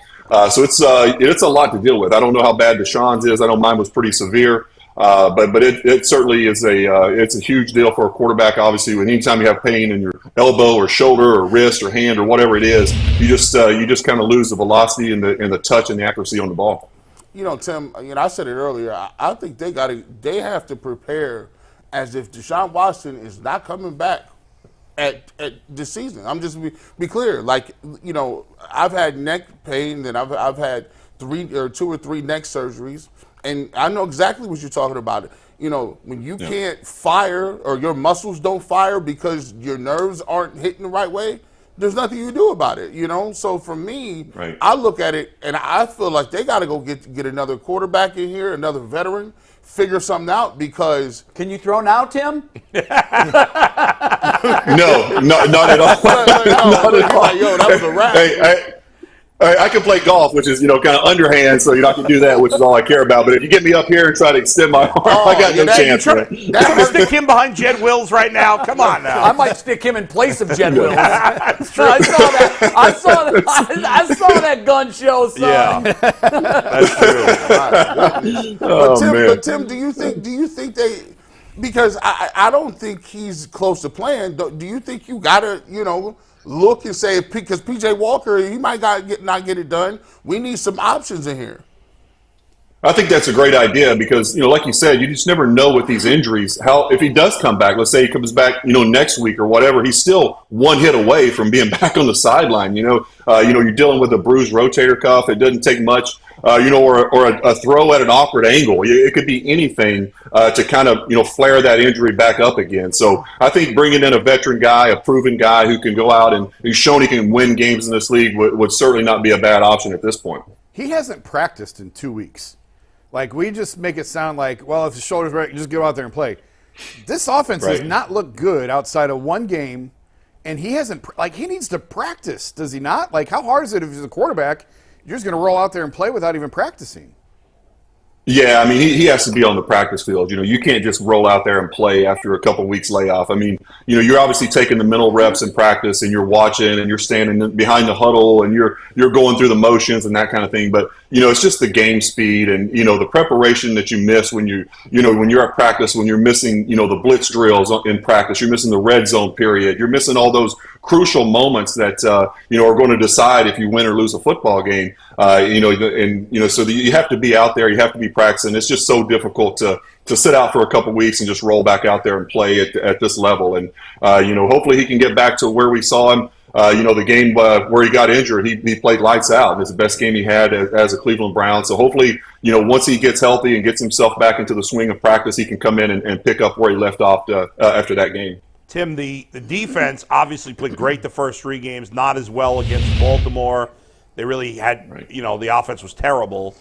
So it's a lot to deal with. I don't know how bad Deshaun's is. I know mine was pretty severe, but it certainly is it's a huge deal for a quarterback. Obviously, anytime you have pain in your elbow or shoulder or wrist or hand or whatever it is, you just kind of lose the velocity and the touch and the accuracy on the ball. Tim, I said it earlier. I think they have to prepare as if Deshaun Watson is not coming back at this season. I'm just be clear. I've had neck pain, and I've had 2 or 3 neck surgeries, and I know exactly what you're talking about. When you can't fire or your muscles don't fire because your nerves aren't hitting the right way, there's nothing you can do about it, So for me, I look at it and I feel like they got to go get another quarterback in here, another veteran, figure something out because. Can you throw now, Tim? No, not at all. Not at all. Yo, that was a wrap. I can play golf, which is, kind of underhand, so I can do that, which is all I care about. But if you get me up here and try to extend my arm, I got no chance for it. You trying to stick him behind Jed Wills right now? Come on now. I might stick him in place of Jed Wills. That's true. I saw that gun show, son. Yeah, that's true. But Tim, do you think they? Because I don't think he's close to playing. Do you think you gotta, look and say, because P.J. Walker, he might not get it done. We need some options in here. I think that's a great idea because, like you said, you just never know with these injuries how if he does come back. Let's say he comes back, next week or whatever. He's still one hit away from being back on the sideline. You're dealing with a bruised rotator cuff. It doesn't take much. or a throw at an awkward angle. It could be anything to kind of, flare that injury back up again. So I think bringing in a veteran guy, a proven guy who can go out and who's shown he can win games in this league would certainly not be a bad option at this point. He hasn't practiced in 2 weeks. Like, we just make it sound like, well, if his shoulder's right, just go out there and play. This offense does not look good outside of one game, and he hasn't – he needs to practice, does he not? Like, how hard is it if he's a quarterback, you're just going to roll out there and play without even practicing? Yeah, I mean, he has to be on the practice field. You can't just roll out there and play after a couple weeks layoff. I mean, you're obviously taking the mental reps in practice, and you're watching, and you're standing behind the huddle, and you're going through the motions and that kind of thing. But it's just the game speed and the preparation that you miss when when you're at practice, when you're missing the blitz drills in practice, you're missing the red zone period, you're missing all those crucial moments that are going to decide if you win or lose a football game. So you have to be out there, you have to be practicing. It's just so difficult to sit out for a couple weeks and just roll back out there and play at this level. And hopefully he can get back to where we saw him. The game where he got injured, he played lights out. It's the best game he had as a Cleveland Brown. So hopefully, once he gets healthy and gets himself back into the swing of practice, he can come in and pick up where he left off after that game. Tim, the defense obviously played great the first 3 games, not as well against Baltimore. They really had, the offense was terrible.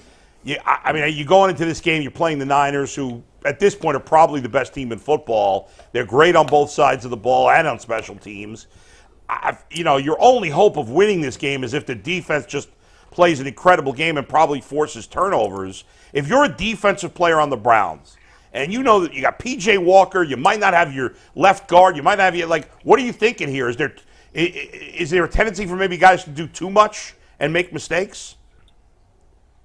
I mean, you going into this game, you're playing the Niners, who at this point are probably the best team in football. They're great on both sides of the ball and on special teams. Your only hope of winning this game is if the defense just plays an incredible game and probably forces turnovers. If you're a defensive player on the Browns, and you know that you got P.J. Walker, you might not have your left guard, you might not have what are you thinking here? Is there a tendency for maybe guys to do too much and make mistakes?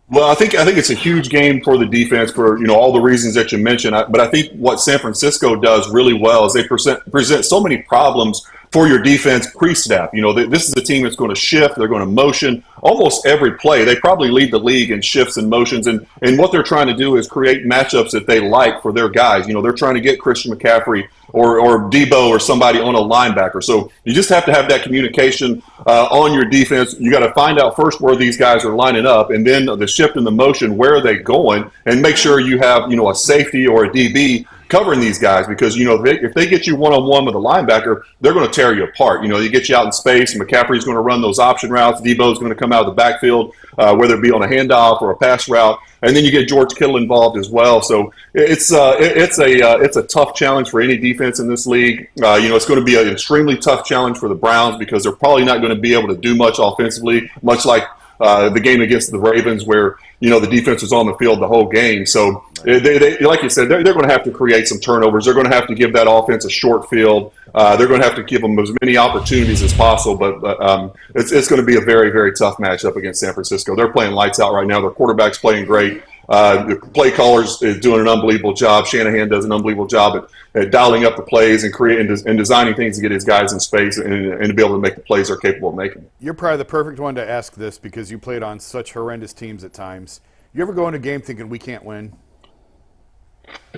Well, I think it's a huge game for the defense for all the reasons that you mentioned. But I think what San Francisco does really well is they present so many problems for your defense pre-snap. This is a team that's going to shift. They're going to motion almost every play. They probably lead the league in shifts and motions. And what they're trying to do is create matchups that they like for their guys. They're trying to get Christian McCaffrey or Debo or somebody on a linebacker. So you just have to have that communication on your defense. You got to find out first where these guys are lining up, and then the shift in the motion, where are they going, and make sure you have a safety or a DB covering these guys, because if they get you one-on-one with a linebacker, they're going to tear you apart. You get you out in space, McCaffrey's going to run those option routes, Debo's going to come out of the backfield, whether it be on a handoff or a pass route, and then you get George Kittle involved as well. So it's a tough challenge for any defense in this league. It's going to be an extremely tough challenge for the Browns, because they're probably not going to be able to do much offensively, much like the game against the Ravens, where the defense was on the field the whole game. So they like you said, they're going to have to create some turnovers. They're going to have to give that offense a short field. They're going to have to give them as many opportunities as possible. But it's going to be a very, very tough matchup against San Francisco. They're playing lights out right now. Their quarterback's playing great. The play callers is doing an unbelievable job. Shanahan does an unbelievable job at dialing up the plays and creating and designing things to get his guys in space and to be able to make the plays they're capable of making. You're probably the perfect one to ask this, because you played on such horrendous teams at times. You ever go into a game thinking we can't win?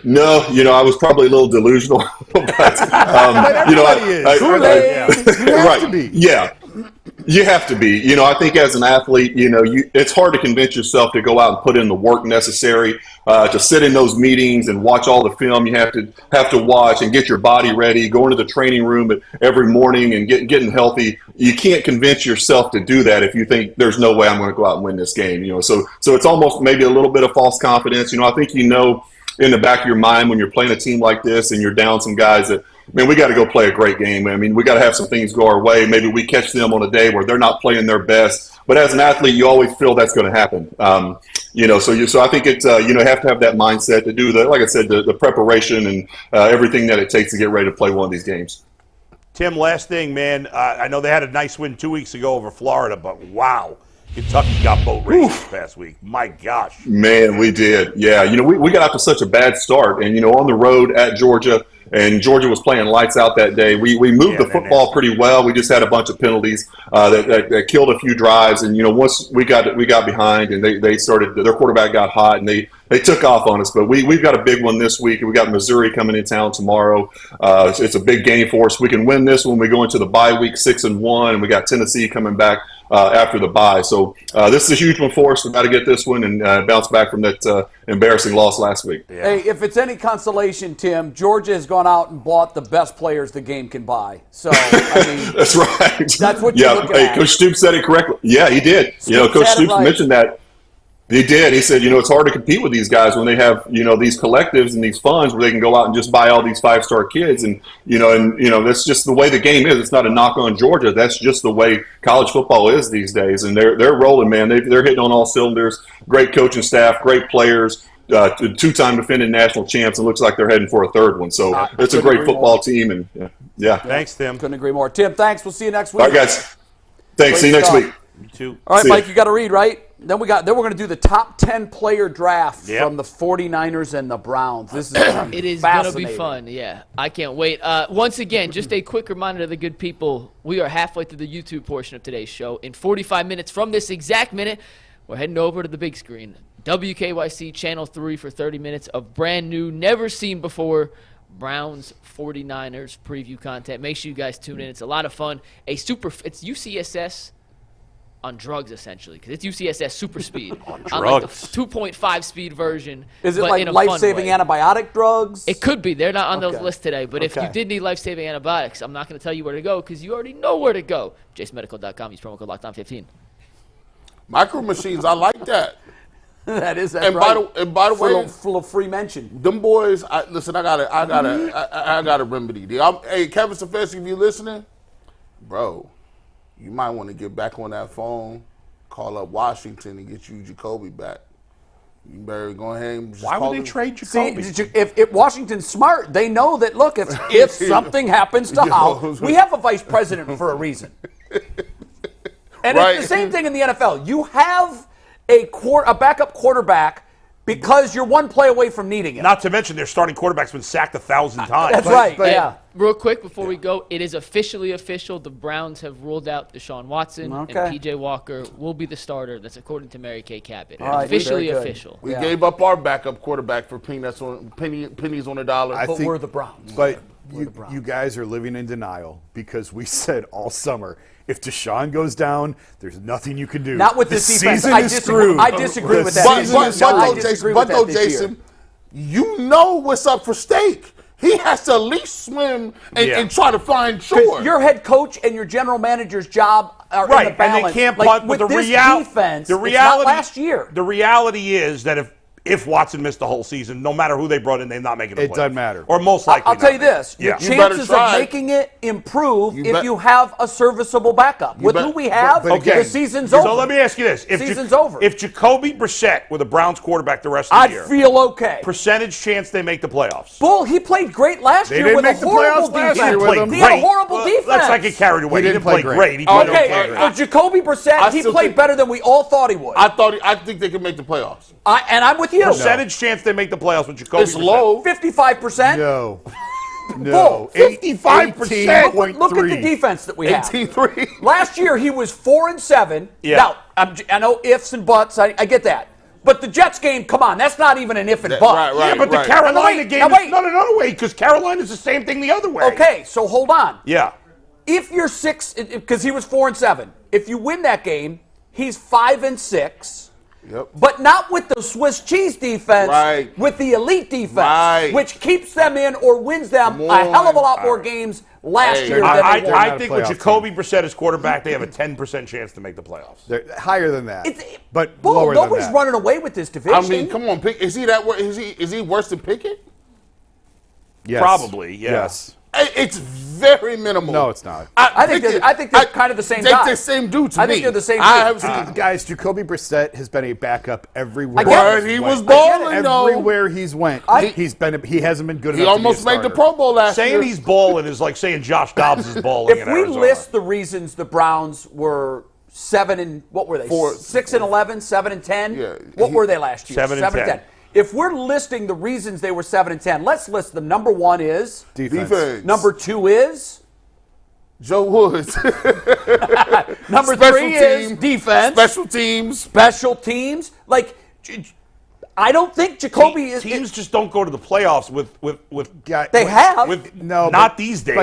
No, I was probably a little delusional. But, everybody is. You have to be. Yeah. You have to be. I think as an athlete, it's hard to convince yourself to go out and put in the work necessary to sit in those meetings and watch all the film you have to watch and get your body ready, go into the training room every morning and getting healthy. You can't convince yourself to do that if you think there's no way I'm going to go out and win this game. So it's almost maybe a little bit of false confidence. I think in the back of your mind when you're playing a team like this and you're down some guys that, man, we got to go play a great game. I mean, we got to have some things go our way. Maybe we catch them on a day where they're not playing their best. But as an athlete, you always feel that's going to happen. So I think it's you have to have that mindset to do like I said, the preparation and everything that it takes to get ready to play one of these games. Tim, last thing, man. I know they had a nice win 2 weeks ago over Florida, but wow. Kentucky got boat raced this past week. My gosh. Man, we did. Yeah, we got off to such a bad start. And, on the road at Georgia, and Georgia was playing lights out that day. We moved the football pretty well. We just had a bunch of penalties that killed a few drives. And, once we got behind and they started, their quarterback got hot and they took off on us. But we've got a big one this week. We got Missouri coming in town tomorrow. It's a big game for us. We can win this when we go into the bye week 6-1, and we got Tennessee coming back after the bye. So this is a huge one for us. We've got to get this one and bounce back from that embarrassing loss last week. Yeah. Hey, if it's any consolation, Tim, Georgia has gone out and bought the best players the game can buy. So, I mean, that's right. That's what you're looking at. Coach Stoops said it correctly. Yeah, he did. Coach Stoops mentioned that. He did. He said, it's hard to compete with these guys when they have, these collectives and these funds where they can go out and just buy all these 5-star kids. And that's just the way the game is. It's not a knock on Georgia. That's just the way college football is these days. And they're rolling, man. They're hitting on all cylinders. Great coaching staff, great players, 2-time defending national champs. It looks like they're heading for a third one. So it's a great football team. And yeah. Thanks, Tim. Couldn't agree more. Tim, thanks. We'll see you next week. All right, guys. Thanks. See you next week. You too. All right, Mike, you got to read, right? Then we're going to do the top 10 player draft from the 49ers and the Browns. This is it is going to be fun. Yeah, I can't wait. Once again, just a quick reminder to the good people, we are halfway through the YouTube portion of today's show. In 45 minutes from this exact minute, we're heading over to the big screen. WKYC Channel 3 for 30 minutes of brand new, never seen before Browns 49ers preview content. Make sure you guys tune in. It's a lot of fun. It's UCSS on drugs, essentially, because it's UCSS super speed. on like the drugs. 2.5 speed version. Is it like life-saving antibiotic drugs? It could be. They're not on the list today. But if you did need life-saving antibiotics, I'm not going to tell you where to go because you already know where to go. JaceMedical.com. Use promo code LOCKEDON15. Micro Machines, I like that. That's and right. By the way, full of free mention. Them boys, I gotta remedy. Hey, Kevin Stefanski, if you listening, bro, you might want to get back on that phone, call up Washington and get you Jacoby back. You better go ahead and just Why would they trade Jacoby? See, if Washington's smart, they know that, look, if something happens to Howell, we have a vice president for a reason. And it's the same thing in the NFL. You have a backup quarterback because you're one play away from needing it. Not to mention their starting quarterback's been sacked 1,000 times. That's right, yeah. Real quick before we go, it is officially official. The Browns have ruled out Deshaun Watson, and P.J. Walker will be the starter. That's according to Mary Kay Cabot. Right, officially official. We gave up our backup quarterback for pennies on a dollar. But we're the Browns. But you guys are living in denial because we said all summer, if Deshaun goes down, there's nothing you can do. Not with this defense. Season is screwed. I disagree with that. But Jason, you know what's up for stake. He has to at least swim and try to find shore. Your head coach and your general manager's job are in the balance. And they can't punt with the this reality. defense. The reality, it's not last year. The reality is that if Watson missed the whole season, no matter who they brought in, they're not making the playoffs. It doesn't matter. Or most likely I'll tell you this. Yeah. Your chances of making it improve if you have a serviceable backup. With who we have, the season's over. So let me ask you this. Season's over. If Jacoby Brissett were the Browns quarterback the rest of the year, I'd feel okay. Percentage chance they make the playoffs. Bull, he played great last year with a horrible defense. He had a horrible defense. Let's not get carried away. He didn't play great. He played okay. For Jacoby Brissett, he played better than we all thought he would. I think they can make the playoffs. And I'm with you. Percentage chance they make the playoffs with Jacoby. It's low. 55%. No. No. 55%. Look at the defense that we have. 18-3. Last year he was 4-7. Yeah. Now I know ifs and buts. I get that. But the Jets game, come on, that's not even an if and but. Yeah, but the Carolina game is not another way because Carolina's the same thing the other way. Okay, so hold on. Yeah. If you're 6, because he was 4-7. If you win that game, he's 5-6. Yep. But not with the Swiss cheese defense, with the elite defense, which keeps them in or wins them a hell of a lot more games last year than they won. I think with Jacoby Brissett as quarterback, they have a 10% chance to make the playoffs. They're higher than that, but Bull, lower than that. Nobody's running away with this division. I mean, come on, is he that? Is he worse than Pickett? Yes. Probably, yeah. Yes. It's very minimal. No, it's not. I think they're kind of the same guy. They're the same dude to me. I think they're the same dude. Guys, Jacoby Brissett has been a backup everywhere. He was balling, though. Everywhere he's went, he hasn't been good enough. He almost made the Pro Bowl last year. Saying he's balling is like saying Josh Dobbs is balling. If we list the reasons the Browns were 6-11, 7-10. Yeah. What were they last year? 7-10. If we're listing the reasons they were 7-10, let's list them. Number 1 is defense. Number 2 is Joe Woods. Number 3 is defense. Special teams. Special teams. Like, I don't think Jacoby is. Teams just don't go to the playoffs with They have. Not these days.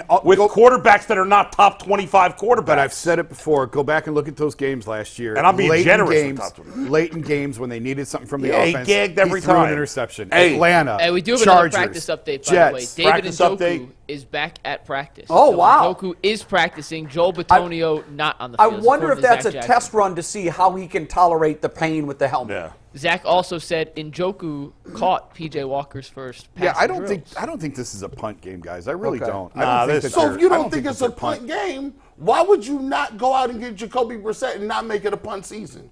But with quarterbacks that are not top 25 quarterbacks. But I've said it before. Go back and look at those games last year. And I'm being generous. Late in games when they needed something from the offense. He gagged every he threw time. An interception. Hey. Atlanta. Hey, we do have Chargers, another practice update, by Jets. the way. David Practice Njoku update. is back at practice. Oh, wow. Njoku is practicing. Joel Bitonio not on the I field. wonder if that's a Zach test run to see how he can tolerate the pain with the helmet. Yeah. Zach also said Njoku caught P.J. Walker's first pass. Yeah, I don't think this is a punt game, guys. I really don't. Nah, I don't think So if you don't think it's a punt punt game, why would you not go out and get Jacoby Brissett and not make it a punt season?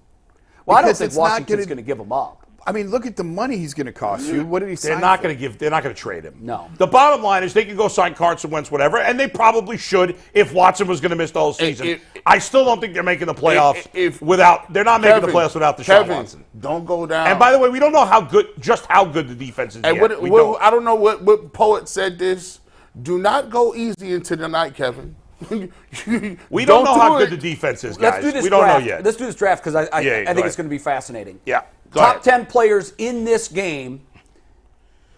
Well, I don't Because think it's not Washington's gonna- going to give him up. I mean, look at the money he's going to cost you. What did he sign? They're not going to trade him. No. The bottom line is they can go sign Carson Wentz, whatever, and they probably should if Watson was going to miss the whole season. I still don't think they're making the playoffs they're not making the playoffs without Deshaun Watson. Don't go down. And by the way, we don't know how good the defense is yet. I don't know what poet said this. Do not go easy into the night, Kevin. We don't know how good the defense is, guys. Let's do this we draft. don't know yet. Let's do this draft because I think ahead. it's going to be fascinating. Yeah. Go Top ahead. 10 players in this game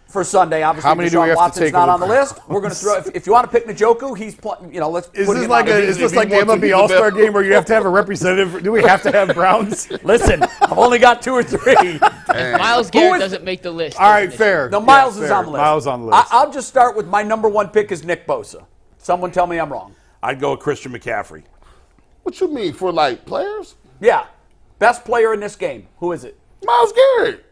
for Sunday. Obviously, How many do we Deshaun have to Watson's take not a on the look? list. We're going to throw. If you want to pick Njoku, he's let's. Is put this him like on. the MLB All-Star game where you have to have a representative? Do we have to have Browns? Listen, I've only got 2 or 3. Myles Garrett doesn't make the list. All right, fair. No, Miles Yeah, is fair. on the list. Miles on the list. I'll just start with my number 1 pick is Nick Bosa. Someone tell me I'm wrong. I'd go with Christian McCaffrey. What you mean for like players? Yeah, best player in this game. Who is it? Myles Garrett.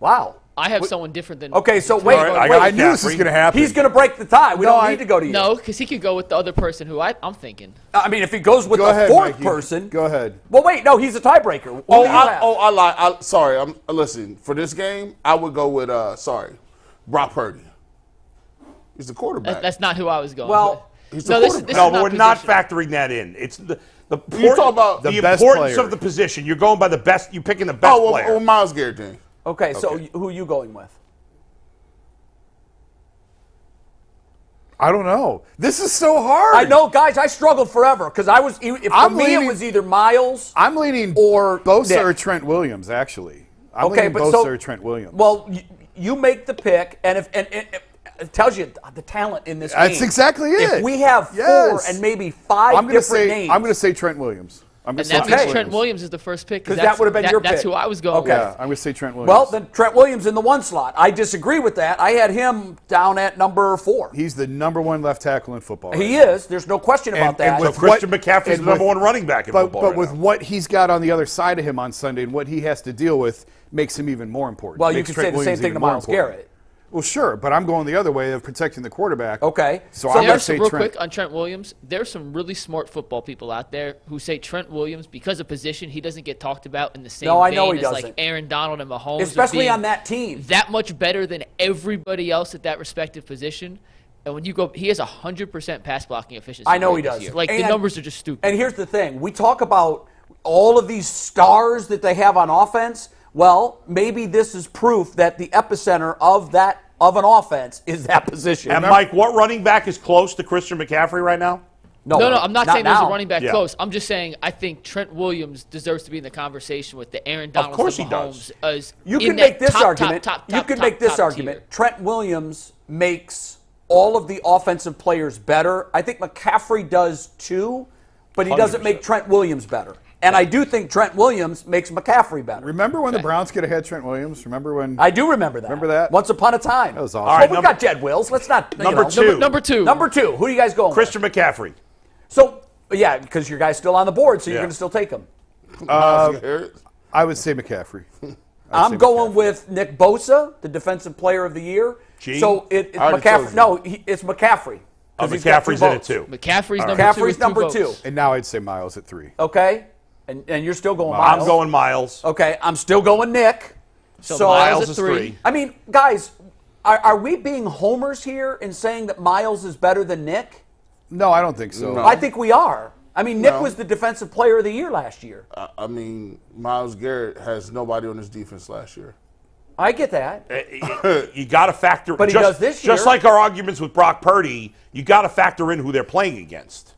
Wow. I have someone different than. Okay, so wait. I knew this was going to happen. He's going to break the tie. We don't need to go to you. No, because he could go with the other person who I'm thinking. I mean, if he goes with Go the ahead, 4th Mikey. person. Go ahead. Well, wait. No, he's a tiebreaker. I lied. Sorry. Listen, for this game, I would go with Brock Purdy. He's the quarterback. That's not who I was going Well, with. He's the quarterback. This No, is but we're position. not factoring that in. It's the You talk about the best importance player. of the position. You're going by the best. You're picking the best player. Oh, Myles Garrett then. Okay, so who are you going with? I don't know. This is so hard. I know, guys. I struggled forever because I was. For me, it was either Miles. I'm leaning or Bosa Nick. or Trent Williams. Actually, I'm Okay, leaning but Bosa so or Trent Williams. Well, you make the pick, and it tells you the talent in this game. That's exactly it. If we have 4 Yes. and maybe 5 I'm gonna different say names, I'm going to say Trent Williams. I'm And going that to say means Trent Williams is the first pick. 'Cause that would have been your That's pick. who I was going Okay. with. Yeah, I'm going to say Trent Williams. Well, then Trent Williams in the 1 slot. I disagree with that. I had him down at number 4. he's the number 1 left tackle in football. He right now. is. There's no question about And that. with So Christian what- McCaffrey's and the number with- 1 running back in But football. with right now. what he's got on the other side of him on Sunday and what he has to deal with makes him even more important. Well, you Makes could Trent say the same Williams thing even to more Myles important. Garrett. Well, sure, but I'm going the other way of protecting the quarterback. Okay. So So I'm going to There's say some real Trent. quick on Trent Williams. There's some really smart football people out there who say Trent Williams, because of position, he doesn't get talked about in the same No, I know vein he as doesn't. like Aaron Donald and Mahomes. of Especially being on that team. That much better than everybody else at that respective position. And when you go, he has 100% pass blocking efficiency. I know rate he this does. year. Like, And- the numbers are just stupid. And here's the thing. We talk about all of these stars that they have on offense. Well, maybe this is proof that the epicenter of an offense is that position. And Mike, what running back is close to Christian McCaffrey right now? No, I'm not saying there's a now. running back Yeah. close. I'm just saying I think Trent Williams deserves to be in the conversation with the Aaron Donalds course and he does. Mahomes. As You in can that make this top, argument. top, You top, can top, make this top argument. tier. Trent Williams makes all of the offensive players better. I think McCaffrey does too, but he doesn't 100%. make Trent Williams better. And I do think Trent Williams makes McCaffrey better. Remember when the Browns could have had Trent Williams? Remember when? I do remember that. Remember that? Once upon a time. That was awesome. Well, All right, we got Jed Wills. Let's not. Number two. Number two. Number 2. Who do you guys going with? Christian McCaffrey. So, yeah, because your guy's still on the board, so you're Yeah. going to still take him. Myles Garrett. I would say McCaffrey. I'm going with Nick Bosa, the Defensive Player of the Year. Gee. So it's I already told McCaffrey. you. No, it's McCaffrey. Oh, 'Cause he's got 2 McCaffrey's in it votes. too. McCaffrey's number 2. McCaffrey's with 2 number votes. 2. And now I'd say Miles at 3. Okay, and you're still going Miles. I'm going Miles. Okay, I'm still going Nick. So Miles is at 3. 3. I mean, guys, are we being homers here in saying that Miles is better than Nick? No, I don't think so. No. I think we are. I mean, Nick No. was the Defensive Player of the Year last year. I mean, Myles Garrett has nobody on his defense last year. I get that. You got to factor. But he just, does this Just year. like our arguments with Brock Purdy, you got to factor in who they're playing against.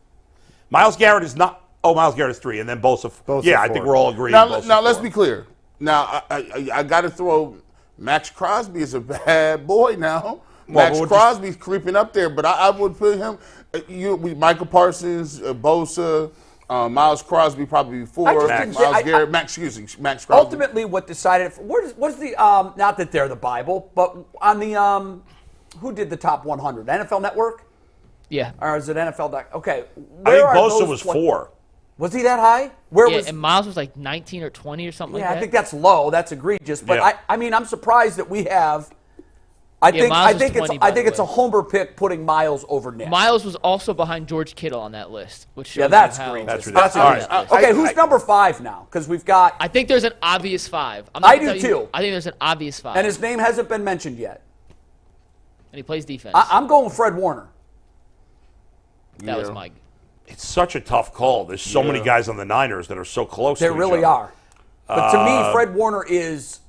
Myles Garrett is not. Oh, Myles Garrett is 3, and then Bosa. Bosa Yeah, I 4. think we're all agreeing. Now, Bosa's let's 4. be clear. Now, I got to throw Max Crosby is a bad boy now. Max Crosby's creeping up there, but I would put him, Michael Parsons, Bosa, Miles Crosby probably before. Max Crosby. Ultimately, what decided, what's the, not that they're the Bible, but on the, who did the top 100? NFL Network? Yeah. Or is it NFL? Okay. I think Bosa was 4. Was he that high? And Miles was like 19 or 20 or something like that. Yeah, I think that's low. That's egregious. But I mean, I'm surprised that we have. I think it's a homer pick putting Miles over Nick. Miles was also behind George Kittle on that list, which shows that's how great. That's ridiculous. Okay, who's number 5 now? Because we've got. I think there's an obvious 5. I do too. I think there's an obvious 5. And his name hasn't been mentioned yet. And he plays defense. I'm going Fred Warner. That was my. It's such a tough call. There's so many guys on the Niners that are so close to each other. They really are. But to me, Fred Warner is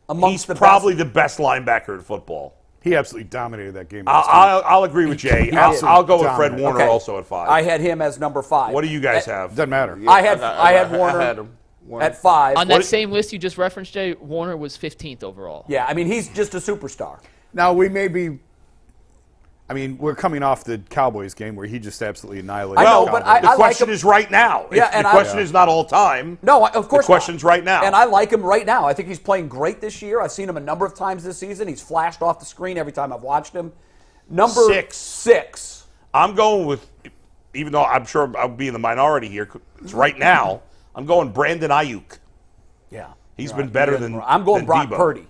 amongst the best. He's probably the best linebacker in football. He absolutely dominated that game. I'll agree with Jay. I'll go with Fred Warner also at 5. I had him as number 5. What do you guys have? Doesn't matter. I had Warner at 5. On that same list you just referenced, Jay, Warner was 15th overall. Yeah, I mean, he's just a superstar. Now, we may be. I mean, we're coming off the Cowboys game where he just absolutely annihilated. I know, but the question is right now. Yeah, the question is not all time. No, of course the question's not. right now. And I like him right now. I think he's playing great this year. I've seen him a number of times this season. He's flashed off the screen every time I've watched him. Number 6. I'm going with, even though I'm sure I'll be in the minority here, it's right now, I'm going Brandon Ayuk. Yeah. He's been better than I'm going Brock Debo. Purdy.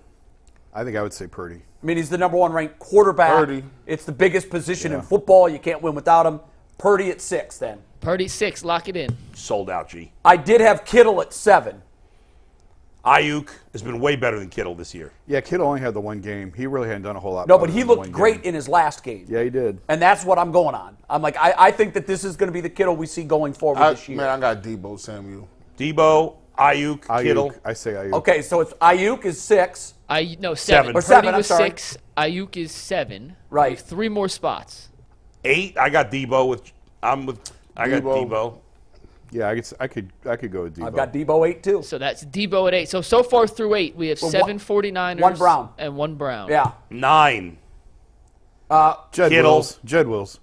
I think I would say Purdy. I mean, he's the number 1 ranked quarterback. Purdy. It's the biggest position in football. You can't win without him. Purdy at 6 then. Purdy 6, lock it in. Sold out, G. I did have Kittle at 7. Ayuk has been way better than Kittle this year. Yeah, Kittle only had the one game. He really hadn't done a whole lot. No, but he looked great in his last game. Yeah, he did. And that's what I'm going on. I'm like, I think that this is going to be the Kittle we see going forward this year. Man, I got Debo Samuel. Debo, Ayuk, Kittle. I say Ayuk. Okay, so it's Ayuk is 6. No, 7. Or Purdy 7, I'm was sorry. 6. Ayuk is 7. Right. We have 3 more spots. 8, I got Debo. I got Debo. Yeah, I could go with Debo. I've got Debo 8 too. So that's Debo at 8. So far through 8, we have 7 49ers. 1 Brown. And 1 Brown. Yeah. 9. Jed Kittle. Wills.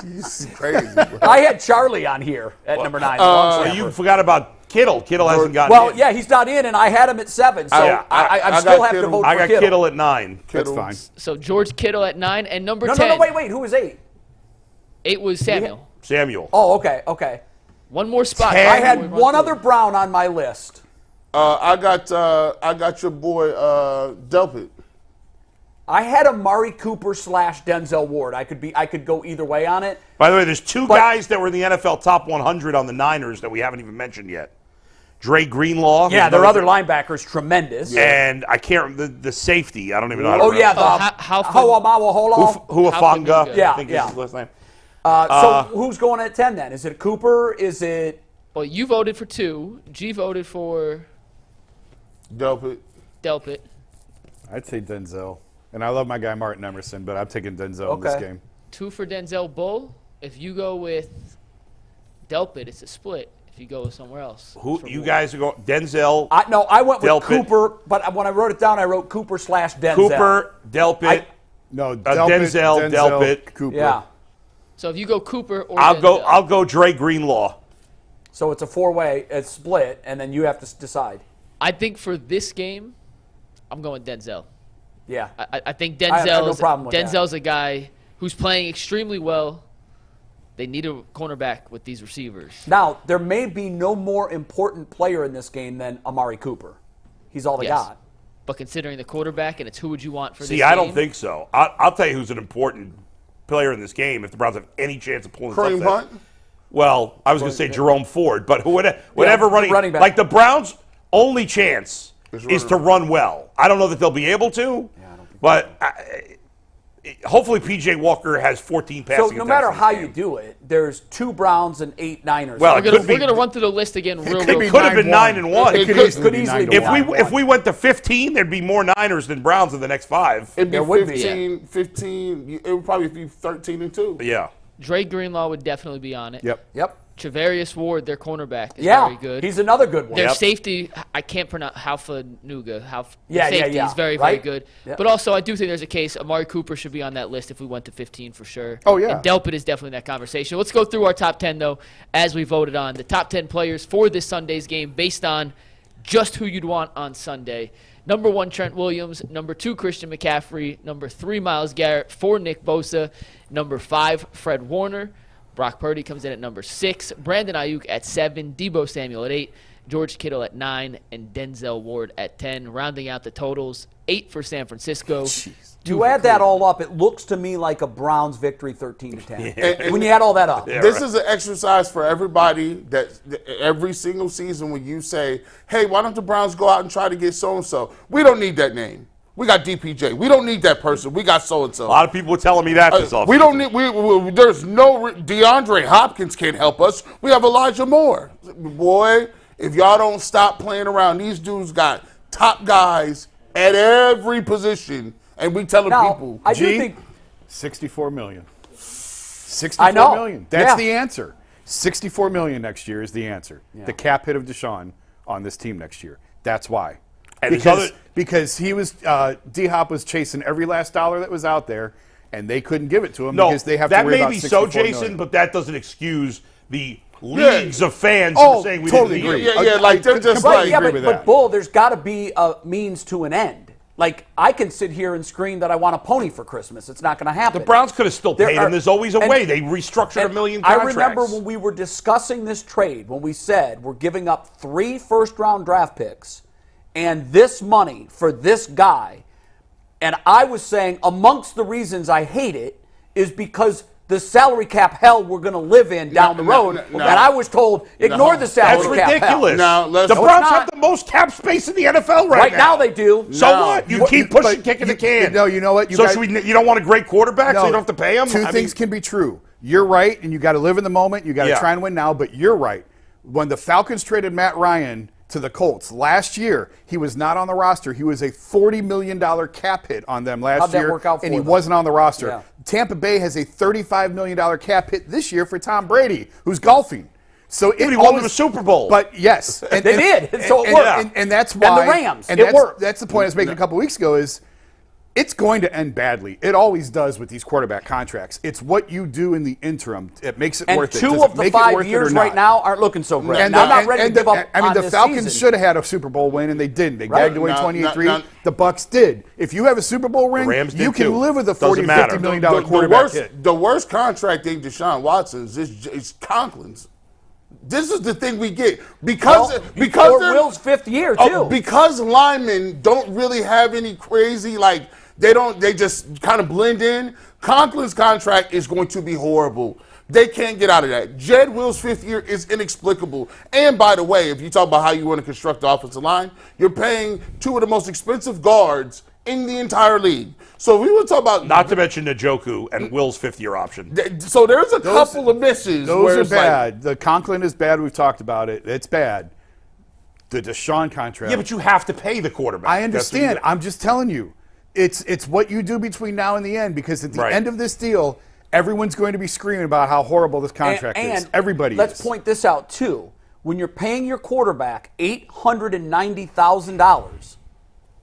He's crazy, bro. I had Charlie on here at number 9. So you forgot about Kittle. Kittle hasn't gotten Well, in. yeah, he's not in, and I had him at 7. So I still have to vote for I got Kittle at 9. That's fine. So George Kittle at 9 and number 10. No, wait. Who was 8? 8 was Samuel. Samuel. Oh, okay. 1 more spot. I had one other Brown on my list. I got your boy Delpit. I had Amari Cooper / Denzel Ward. I could go either way on it. By the way, there's 2 guys that were in the NFL top 100 on the Niners that we haven't even mentioned yet. Dre Greenlaw. Yeah, their other linebacker's tremendous. And I can't the safety. I don't even know how to pronounce it. Huafanga. Yeah, I think is his last name. So who's going at 10 then? Is it Cooper? Is it... Well, you voted for 2. G voted for... Delpit. I'd say Denzel. And I love my guy Martin Emerson, but I'm taking Denzel in this game. 2 for Denzel Bull. If you go with Delpit, it's a split. If you go with somewhere else. Who you guys are going? Denzel. I went with Delpit. Cooper, but when I wrote it down, I wrote Cooper / Denzel. Cooper, Delpit. Denzel, Delpit, Cooper. Yeah. So if you go Cooper or I'll go Dre Greenlaw. So it's a 4-way, it's split, and then you have to decide. I think for this game, I'm going Denzel. Yeah. I think Denzel's a guy who's playing extremely well. They need a cornerback with these receivers. Now, there may be no more important player in this game than Amari Cooper. He's all they got. But considering the quarterback, and it's who would you want for this game? See, I don't think so. I'll tell you who's an important player in this game if the Browns have any chance of pulling this upset. Well, I was going to say Jerome Ford, but whatever running back. Like the Browns' only chance is to run well. I don't know that they'll be able to, but hopefully P.J. Walker has 14 passing attempts. So no matter how you do it, there's 2 Browns and 8 Niners. Well, we're going to run through the list again real quick. It could have been 9-1. It could easily be 9-1. If we went to 15, there'd be more Niners than Browns in the next 5. It'd be 15. It would probably be 13-2. Yeah. Dre Greenlaw would definitely be on it. Yep. Travarius Ward, their cornerback, is very good. He's another good one. Their safety, I can't pronounce Halfanuga. Safety is very, very good. Yep. But also, I do think there's a case Amari Cooper should be on that list if we went to 15 for sure. Oh, yeah. And Delpit is definitely in that conversation. Let's go through our top 10, though, as we voted on. The top 10 players for this Sunday's game based on just who you'd want on Sunday. Number 1, Trent Williams. Number 2, Christian McCaffrey. Number 3, Myles Garrett. 4, Nick Bosa. Number 5, Fred Warner. Brock Purdy comes in at number 6. Brandon Ayuk at 7. Deebo Samuel at 8. George Kittle at 9. And Denzel Ward at 10. Rounding out the totals, 8 for San Francisco. You add that all up, it looks to me like a Browns victory 13-10. And when you add all that up. This is an exercise for everybody that every single season when you say, hey, why don't the Browns go out and try to get so-and-so? We don't need that name. We got DPJ. We don't need that person. We got so-and-so. A lot of people were telling me that this offseason. We don't need, there's no, DeAndre Hopkins can't help us. We have Elijah Moore. Boy, if y'all don't stop playing around, these dudes got top guys at every position, and we telling people. I do think $64 million. $64 million. That's the answer. $64 million next year is the answer. Yeah. The cap hit of Deshaun on this team next year. That's why. And because he was D-Hop was chasing every last dollar that was out there, and they couldn't give it to him because they have to worry about $64 million. That may be so, Jason, but that doesn't excuse the leagues of fans who are saying we totally didn't agree. Like they're just like but Bull, there's got to be a means to an end. Like, I can sit here and scream that I want a pony for Christmas. It's not going to happen. The Browns could have still paid him. There's always a way. They restructured $1 million contracts. I remember when we were discussing this trade, when we said we're giving up 3 first-round draft picks and this money for this guy, and I was saying amongst the reasons I hate it is because the salary cap hell we're going to live in down the road, and I was told, ignore the salary cap hell. That's ridiculous. The Browns have the most cap space in the NFL right now. Right now they do. So what? You keep pushing, kicking the can. No, you know what? You don't want a great quarterback, so you don't have to pay him? Two things can be true. You're right, and you got to live in the moment. You got to try and win now, but you're right. When the Falcons traded Matt Ryan to the Colts last year, he was not on the roster. He was a $40 million cap hit on them last year, and he wasn't on the roster. Yeah. Tampa Bay has a $35 million cap hit this year for Tom Brady, who's golfing. So he won the Super Bowl. But yes, they did. So it worked. And that's why. And the Rams. And it worked. That's the point I was making a couple weeks ago. Is it's going to end badly. It always does with these quarterback contracts. It's what you do in the interim. It makes it worth it. And 2 of the 5 years right now aren't looking so great. And I'm not ready to give up on the Falcons should have had a Super Bowl win, and they didn't. They gagged away 28-3. The Bucs did. If you have a Super Bowl ring, you can live with a $40, $50 million quarterback hit. The worst contract ain't Deshaun Watson's. It's Conklin's. This is the thing we get because Will's 5th year too. Because linemen don't really have any crazy they just kind of blend in. Conklin's contract is going to be horrible. They can't get out of that. Jed Will's 5th year is inexplicable. And by the way, if you talk about how you want to construct the offensive line, you're paying 2 of the most expensive guards in the entire league. So we were talking about, not to mention Njoku and Will's 5th year option. So there's a couple of misses. Those are bad. The Conklin is bad. We've talked about it. It's bad. The Deshaun contract. Yeah, but you have to pay the quarterback. I understand. I'm just telling you. It's what you do between now and the end, because at the end of this deal, everyone's going to be screaming about how horrible this contract is. Everybody let's point this out, too. When you're paying your quarterback $890,000,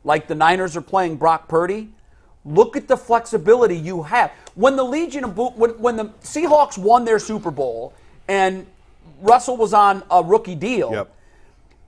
like the Niners are playing Brock Purdy, look at the flexibility you have. When the when the Seahawks won their Super Bowl and Russell was on a rookie deal,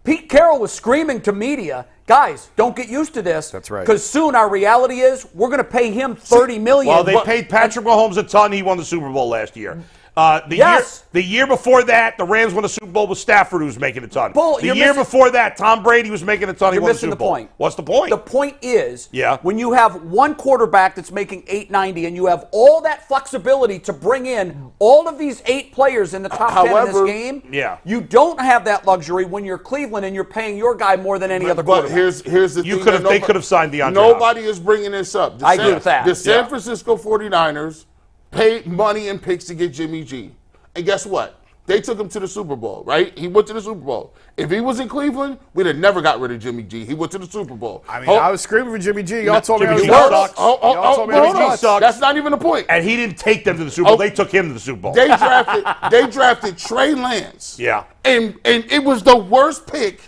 Pete Carroll was screaming to media, guys, don't get used to this. That's right. Because soon our reality is we're going to pay him $30 million. Well, they paid Patrick Mahomes a ton. He won the Super Bowl last year. The year before that, the Rams won the Super Bowl with Stafford, who was making a ton. The year before that, Tom Brady was making a ton. He won the Super Bowl. Point. What's the point? The point is, when you have one quarterback that's making $890 and you have all that flexibility to bring in all of these 8 players in the top 10 in this game, you don't have that luxury when you're Cleveland and you're paying your guy more than any other quarterback. But here's the thing. They could have signed DeAndre. Nobody is bringing this up. I agree with that. The San Francisco 49ers paid money and picks to get Jimmy G. And guess what? They took him to the Super Bowl, right? He went to the Super Bowl. If he was in Cleveland, we'd have never got rid of Jimmy G. He went to the Super Bowl. I mean, I was screaming for Jimmy G. Y'all told me Jimmy he G sucks. sucks. Y'all told me hold he on. sucks. That's not even the point. And he didn't take them to the Super Bowl. They took him to the Super Bowl. They drafted Trey Lance. Yeah. And it was the worst pick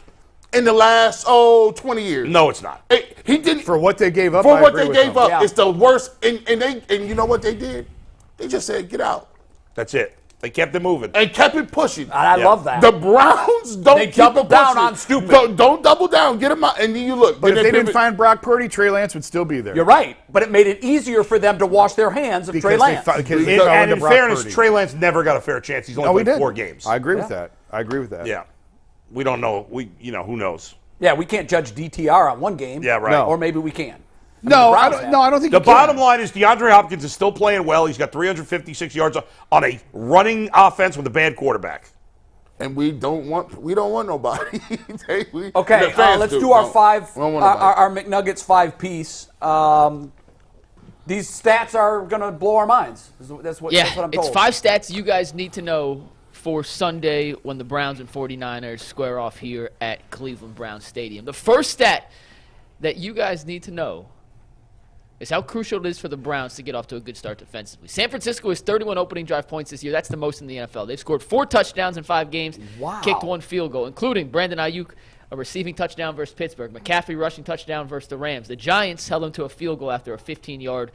in the last 20 years. No, it's not. He didn't For what they gave up, for I what agree they with gave them. up. Yeah. It's the worst. And you know what they did? They just said, get out. That's it. They kept it moving. And kept it pushing. And I love that. The Browns don't They keep doubled it down pushing. on stupid. Don't double down. Get him out. And then you look. But then if they didn't pivot. find Brock Purdy, Trey Lance would still be there. You're right, but it made it easier for them to wash their hands of Trey Lance. Because they And, fell and into in Brock fairness, Purdy. Trey Lance never got a fair chance. He's only No, he played did. 4 games. I agree with that. I agree with that. Yeah. We don't know. Who knows? Yeah, we can't judge DTR on one game. Yeah, right. No. Or maybe we can. No, I don't think The you can. bottom line is DeAndre Hopkins is still playing well. He's got 356 yards on a running offense with a bad quarterback. And we don't want nobody. Okay, the fans let's do our We don't want nobody. our McNuggets 5-piece. These stats are going to blow our minds. That's what I'm told. It's 5 stats you guys need to know for Sunday when the Browns and 49ers square off here at Cleveland Browns Stadium. The first stat that you guys need to know is how crucial it is for the Browns to get off to a good start defensively. San Francisco has 31 opening drive points this year. That's the most in the NFL. They've scored 4 touchdowns in 5 games, kicked 1 field goal, including Brandon Ayuk, a receiving touchdown versus Pittsburgh, McCaffrey rushing touchdown versus the Rams. The Giants held them to a field goal after a 15-play,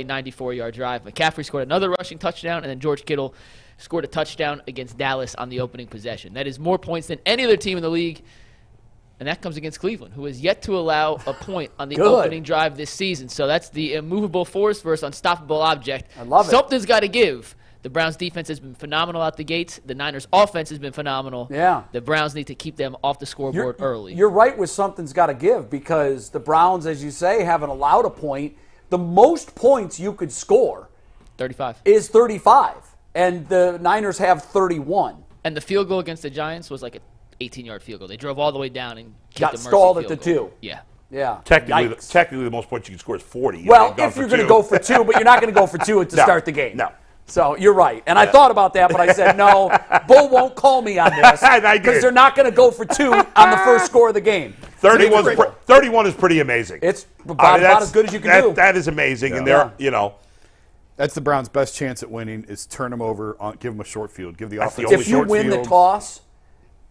94-yard drive. McCaffrey scored another rushing touchdown, and then George Kittle scored a touchdown against Dallas on the opening possession. That is more points than any other team in the league. And that comes against Cleveland, who has yet to allow a point on the opening drive this season. So that's the immovable force versus unstoppable object. I love it. Something's got to give. The Browns' defense has been phenomenal out the gates. The Niners' offense has been phenomenal. Yeah. The Browns need to keep them off the scoreboard early. You're right with something's got to give because the Browns, as you say, haven't allowed a point. The most points you could score 35. is 35, and the Niners have 31. And the field goal against the Giants was like an 18-yard field goal. They drove all the way down and Got kicked a mercy stalled at field the goal. 2. Yeah. Yeah. Technically, the most points you can score is 40. Well, if you're going to go for 2, but you're not going to go for 2 to start the game. No. So you're right. And I thought about that, but I said, no, Bull won't call me on this I did. because they're not going to go for 2 on the first score of the game. 31 is pretty amazing. It's about as good as you can do. That is amazing. And they're, That's the Browns' best chance at winning is turn them over, give them a short field, give the That's offense the a If you short win the field. toss,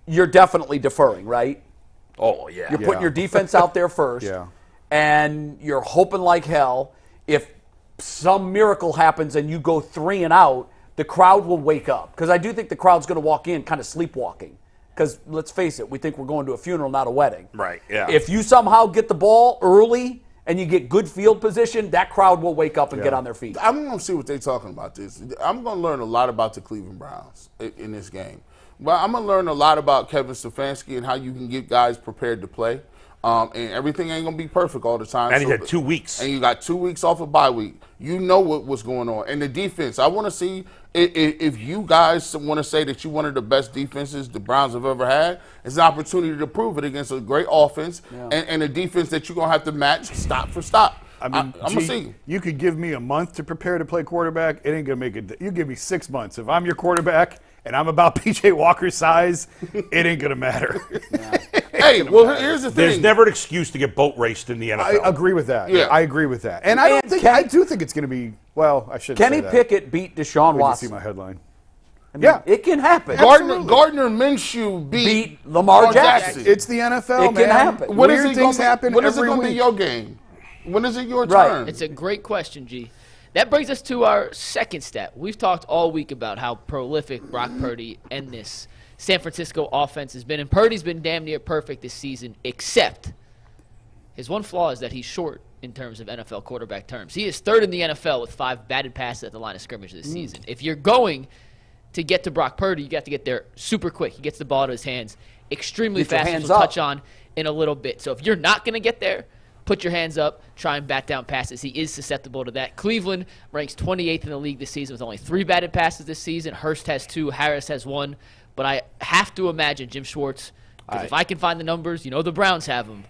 you're definitely deferring, right? Oh, yeah. You're putting your defense out there first, Yeah. and you're hoping like hell. If some miracle happens and you go 3 and out, the crowd will wake up. Because I do think the crowd's going to walk in kind of sleepwalking. Because let's face it, we think we're going to a funeral, not a wedding. Right, yeah. If you somehow get the ball early and you get good field position, that crowd will wake up and get on their feet. I'm going to see what they're talking about this. I'm going to learn a lot about the Cleveland Browns in this game. Well, I'm going to learn a lot about Kevin Stefanski and how you can get guys prepared to play. And everything ain't going to be perfect all the time. And he had 2 weeks. And you got 2 weeks off of bye week. You know what's going on. And the defense, I want to see if you guys want to say that you're one of the best defenses the Browns have ever had, it's an opportunity to prove it against a great offense and a defense that you're going to have to match stop for stop. I mean, I'm going to see. You could give me a month to prepare to play quarterback. It ain't going to make it. You give me 6 months. If I'm your quarterback and I'm about P.J. Walker's size, it ain't going to matter. Hey, well, here's the thing. There's never an excuse to get boat raced in the NFL. I agree with that. Yeah. I agree with that. And I do think it's going to be, well, I shouldn't Kenny say that. Pickett beat Deshaun You Watson. see my headline. It can happen. Gardner Minshew beat Lamar Jackson. It's the NFL, It can happen. When Weird is it things gonna, happen when is it every going to be week. your game? When is it your Right. turn? It's a great question, G. That brings us to our second stat. We've talked all week about how prolific Brock Purdy and this San Francisco offense has been. And Purdy's been damn near perfect this season, except his one flaw is that he's short in terms of NFL quarterback terms. He is third in the NFL with 5 batted passes at the line of scrimmage this season. If you're going to get to Brock Purdy, you got to get there super quick. He gets the ball to his hands extremely Get your fast, hands which we'll up. touch on in a little bit. So if you're not going to get there, put your hands up, try and bat down passes. He is susceptible to that. Cleveland ranks 28th in the league this season with only 3 batted passes this season. Hurst has 2, Harris has 1. But I have to imagine Jim Schwartz, because if I can find the numbers, the Browns have them.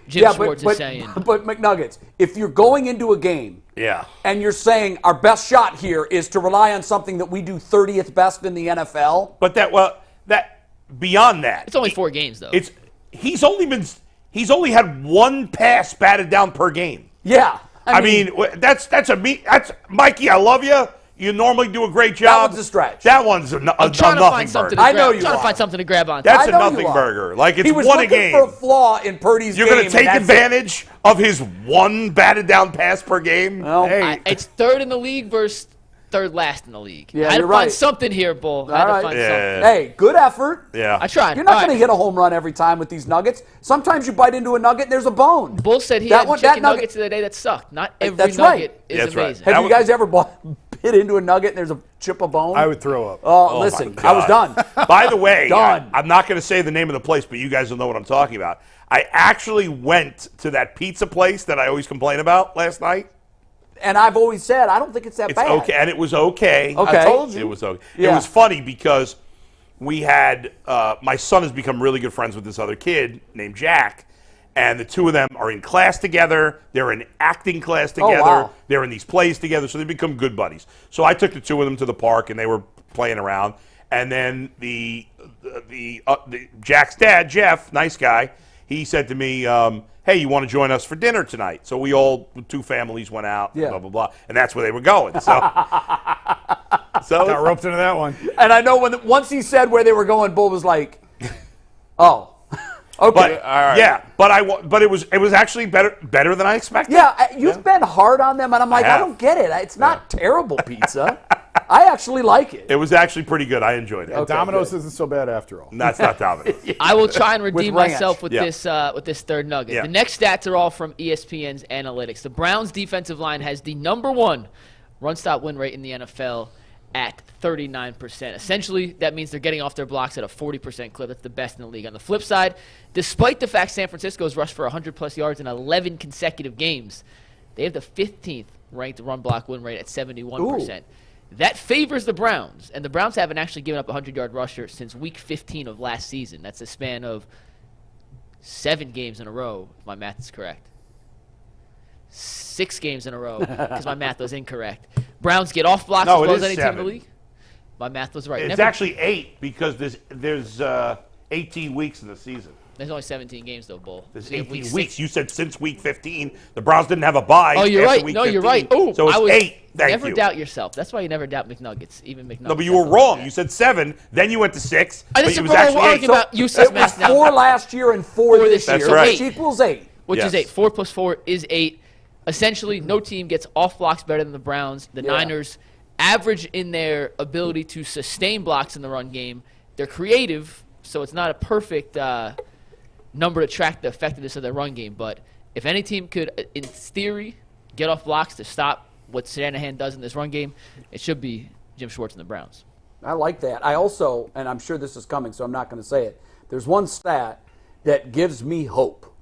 Jim Schwartz is saying. But McNuggets, if you're going into a game and you're saying our best shot here is to rely on something that we do 30th best in the NFL. But beyond that. It's only 4 games, though. He's only had 1 pass batted down per game. Yeah. I mean that's Mikey, I love you. You normally do a great job. That one's a stretch. That one's a nothing burger. I know you trying to find something to grab on. That's a nothing burger. Like, it's one a game. He was looking for a flaw in Purdy's game. You're going to take advantage of his 1 batted down pass per game? Well, it's 3rd in the league versus 3rd last in the league. Yeah, I had to you're right. find something here, Bull. I had to find something. Hey, good effort. Yeah. I tried. You're not going to hit a home run every time with these nuggets. Sometimes you bite into a nugget and there's a bone. Bull said he had chicken nuggets the other day that sucked. Not every nugget is amazing. Have you guys ever bit into a nugget and there's a chip of bone? I would throw up. Oh, listen, I was done. By the way, done. I'm not going to say the name of the place, but you guys will know what I'm talking about. I actually went to that pizza place that I always complain about last night. And I've always said, I don't think it's that bad. Okay, and it was okay. Okay. I told you. It was okay. Yeah. It was funny because we had, my son has become really good friends with this other kid named Jack, and the two of them are in class together. They're in acting class together. Wow. They're in these plays together, so they become good buddies. So I took the two of them to the park, and they were playing around. And then the Jack's dad, Jeff, nice guy, he said to me, hey, you want to join us for dinner tonight? So we all, 2 families went out, blah, blah, blah. And that's where they were going. So got roped into that one. And I know once he said where they were going, Bull was like, oh. Okay. But, all right. Yeah, but it was actually better than I expected. Yeah, you've been hard on them, and I'm like, I don't get it. It's not terrible pizza. I actually like it. It was actually pretty good. I enjoyed it. Okay, Domino's isn't so bad after all. That's not Domino's. I will try and redeem myself with this 3rd nugget. Yeah. The next stats are all from ESPN's analytics. The Browns' defensive line has the #1 run-stop win rate in the NFL at 39%. Essentially, that means they're getting off their blocks at a 40% clip. That's the best in the league. On the flip side, despite the fact San Francisco's rushed for 100-plus yards in 11 consecutive games, they have the 15th ranked run block win rate at 71%. Ooh. That favors the Browns, and the Browns haven't actually given up a 100-yard rusher since Week 15 of last season. That's a span of 7 games in a row, if my math is correct. 6 games in a row, because my math was incorrect. Browns get off blocks as well as any team in the league. My math was right. It's actually 8 because there's 18 weeks in the season. There's only 17 games, though, Bull. There's 18 weeks. You said since Week 15. The Browns didn't have a bye. Oh, you're right. Week No, 15. you're right. Oh, so it's 8. Thank never you. doubt yourself. That's why you never doubt McNuggets, even McNuggets. No, but you were wrong. You said 7, then you went to 6. I but just it was actually 8. about Yusuf's math now. 4 last year and 4 this year, That's right. which equals 8. Which is 8. 4 plus 4 is 8. Essentially, no team gets off blocks better than the Browns. The Niners average in their ability to sustain blocks in the run game. They're creative, so it's not a perfect number to track the effectiveness of their run game. But if any team could, in theory, get off blocks to stop what Shanahan does in this run game, it should be Jim Schwartz and the Browns. I like that. I also, and I'm sure this is coming, so I'm not going to say it, there's one stat that gives me hope.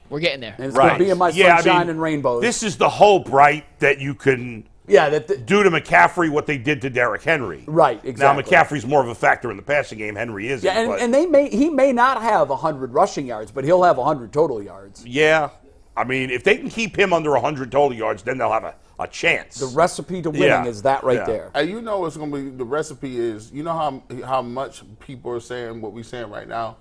We're getting there. And it's going to be in my sunshine and rainbows. This is the hope, right, that you can do to McCaffrey what they did to Derrick Henry. Right, exactly. Now, McCaffrey's more of a factor in the passing game. Henry isn't. Yeah, and he may not have 100 rushing yards, but he'll have 100 total yards. Yeah. I mean, if they can keep him under 100 total yards, then they'll have a chance. The recipe to winning is that right there. And you know what's going to be the recipe is, you know how much people are saying what we're saying right now?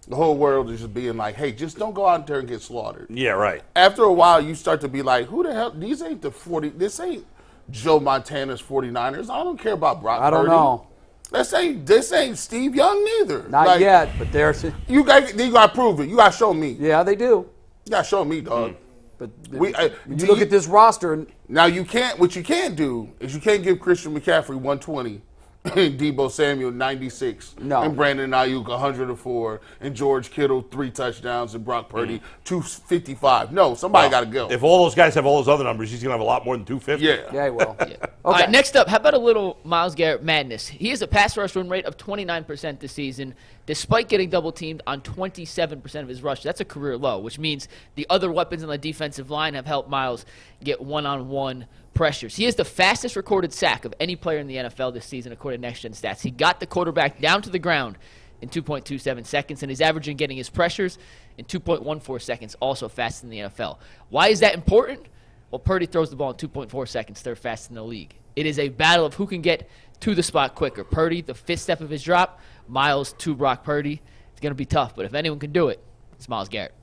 The whole world is just being like, hey, just don't go out there and get slaughtered. Yeah, right. After a while, you start to be like, who the hell? These ain't the 40. This ain't Joe Montana's 49ers. I don't care about Brock Purdy. I don't know. This ain't Steve Young neither. Not yet, but there's you got to prove it. You got to show me. Yeah, they do. You got to show me, dog. But you look at this roster. Now you can't. What you can't do is you can't give Christian McCaffrey 120. And Deebo Samuel 96, and Brandon Ayuk 104, and George Kittle 3 touchdowns, and Brock Purdy 255. No, somebody got to go. If all those guys have all those other numbers, he's going to have a lot more than 250. Yeah, he will. Okay. All right, next up, how about a little Myles Garrett madness? He has a pass rush run rate of 29% this season, despite getting double-teamed on 27% of his rushes. That's a career low, which means the other weapons on the defensive line have helped Myles get one-on-one pressures. He has the fastest recorded sack of any player in the NFL this season, according to Next Gen Stats. He got the quarterback down to the ground in 2.27 seconds, and he's averaging getting his pressures in 2.14 seconds, also faster than the NFL. Why is that important? Well, Purdy throws the ball in 2.4 seconds, third fastest in the league. It is a battle of who can get to the spot quicker. Purdy, the fifth step of his drop, Miles to Brock Purdy. It's going to be tough, but if anyone can do it, it's Myles Garrett.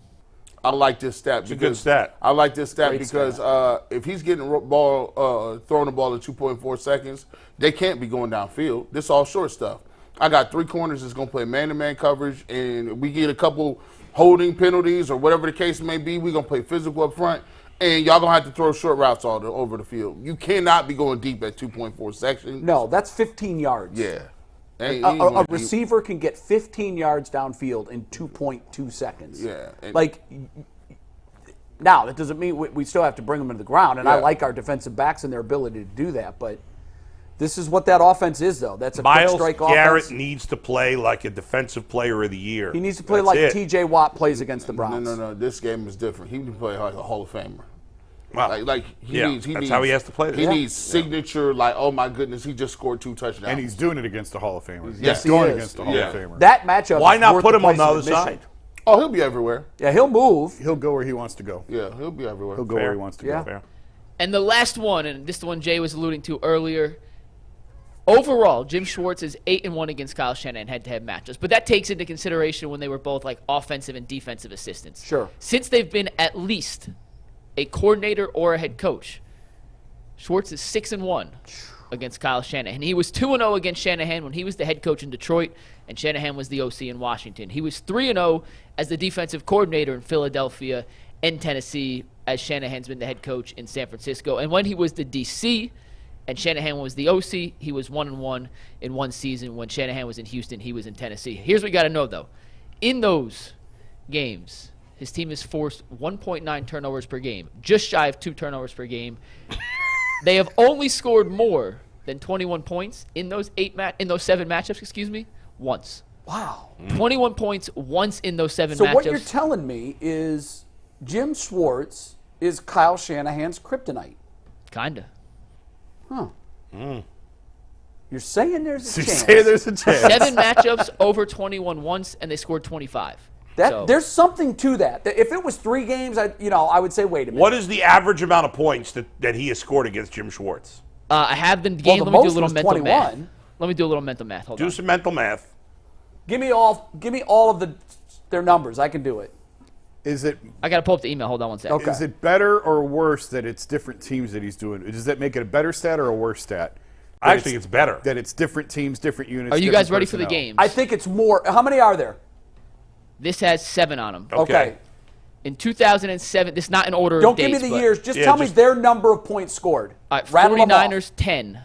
I like this stat. It's a good stat. I like this stat Great because if he's getting throwing the ball in 2.4 seconds, they can't be going downfield. This is all short stuff. I got 3 corners that's going to play man-to-man coverage, and we get a couple holding penalties or whatever the case may be. We're going to play physical up front, and y'all going to have to throw short routes over the field. You cannot be going deep at 2.4 seconds. No, that's 15 yards. Yeah. A receiver can get 15 yards downfield in 2.2 seconds. Yeah. Now, that doesn't mean we still have to bring them into the ground, and Yeah. I like our defensive backs and their ability to do that, but this is what that offense is, though. That's a quick Miles strike Garrett offense. needs to play like a defensive player of the year. He needs to play That's like it. T.J. Watt plays against the Browns. No. This game is different. He can play like a Hall of Famer. Wow. He needs. That's how he has to play this. He needs signature. Like, oh my goodness, he just scored 2 touchdowns. And he's doing it against the Hall of Famers. Yes, He's going he is. against the Hall Yeah. of Famer. That matchup. Why is not worth put the him on price the of other admission. side? Oh, he'll be everywhere. Yeah, he'll move. He'll go where he wants to go. Yeah, he'll be everywhere. He'll go where he wants to Yeah. go. Fair. And the last one, and this is the one Jay was alluding to earlier. Overall, Jim Schwartz is 8-1 against Kyle Shanahan head-to-head matchups, but that takes into consideration when they were both like offensive and defensive assistants. Sure. Since they've been at least a coordinator or a head coach, Schwartz is 6-1 against Kyle Shanahan. He was 2-0 against Shanahan when he was the head coach in Detroit, and Shanahan was the OC in Washington. He was 3-0 as the defensive coordinator in Philadelphia and Tennessee, as Shanahan's been the head coach in San Francisco. And when he was the DC and Shanahan was the OC, he was 1-1 in one season. When Shanahan was in Houston, he was in Tennessee. Here's what you got to know, though. In those games, his team has forced 1.9 turnovers per game, just shy of 2 turnovers per game. They have only scored more than 21 points in those 7 matchups, once. Wow. 21 points once in those 7 matchups. So what you're telling me is Jim Schwartz is Kyle Shanahan's kryptonite. Kinda. Huh. You're saying there's a chance. Say there's a chance. 7 matchups over 21 once, and they scored 25. There's something to that. If it was 3 games, I would say, wait a minute. What is the average amount of points that he has scored against Jim Schwartz? I have the game. the Let me do a most little was mental 21. math. Let me do a little mental math. Hold Do on. some mental math. Give me all of their numbers. I can do it. Is it I got to pull up the email. Hold on one second. Okay. is it better or worse that it's different teams that he's doing? Does that make it a better stat or a worse stat? I think it's better. That it's different teams, different units. Are you different guys ready for the personnel. game? I think it's more. How many are there? This has 7 on them. Okay. In 2007, this is not in order Don't of dates. give me the but- years. Just Yeah, tell me just- their number of points scored. All right, Rattle them off. 49ers 10.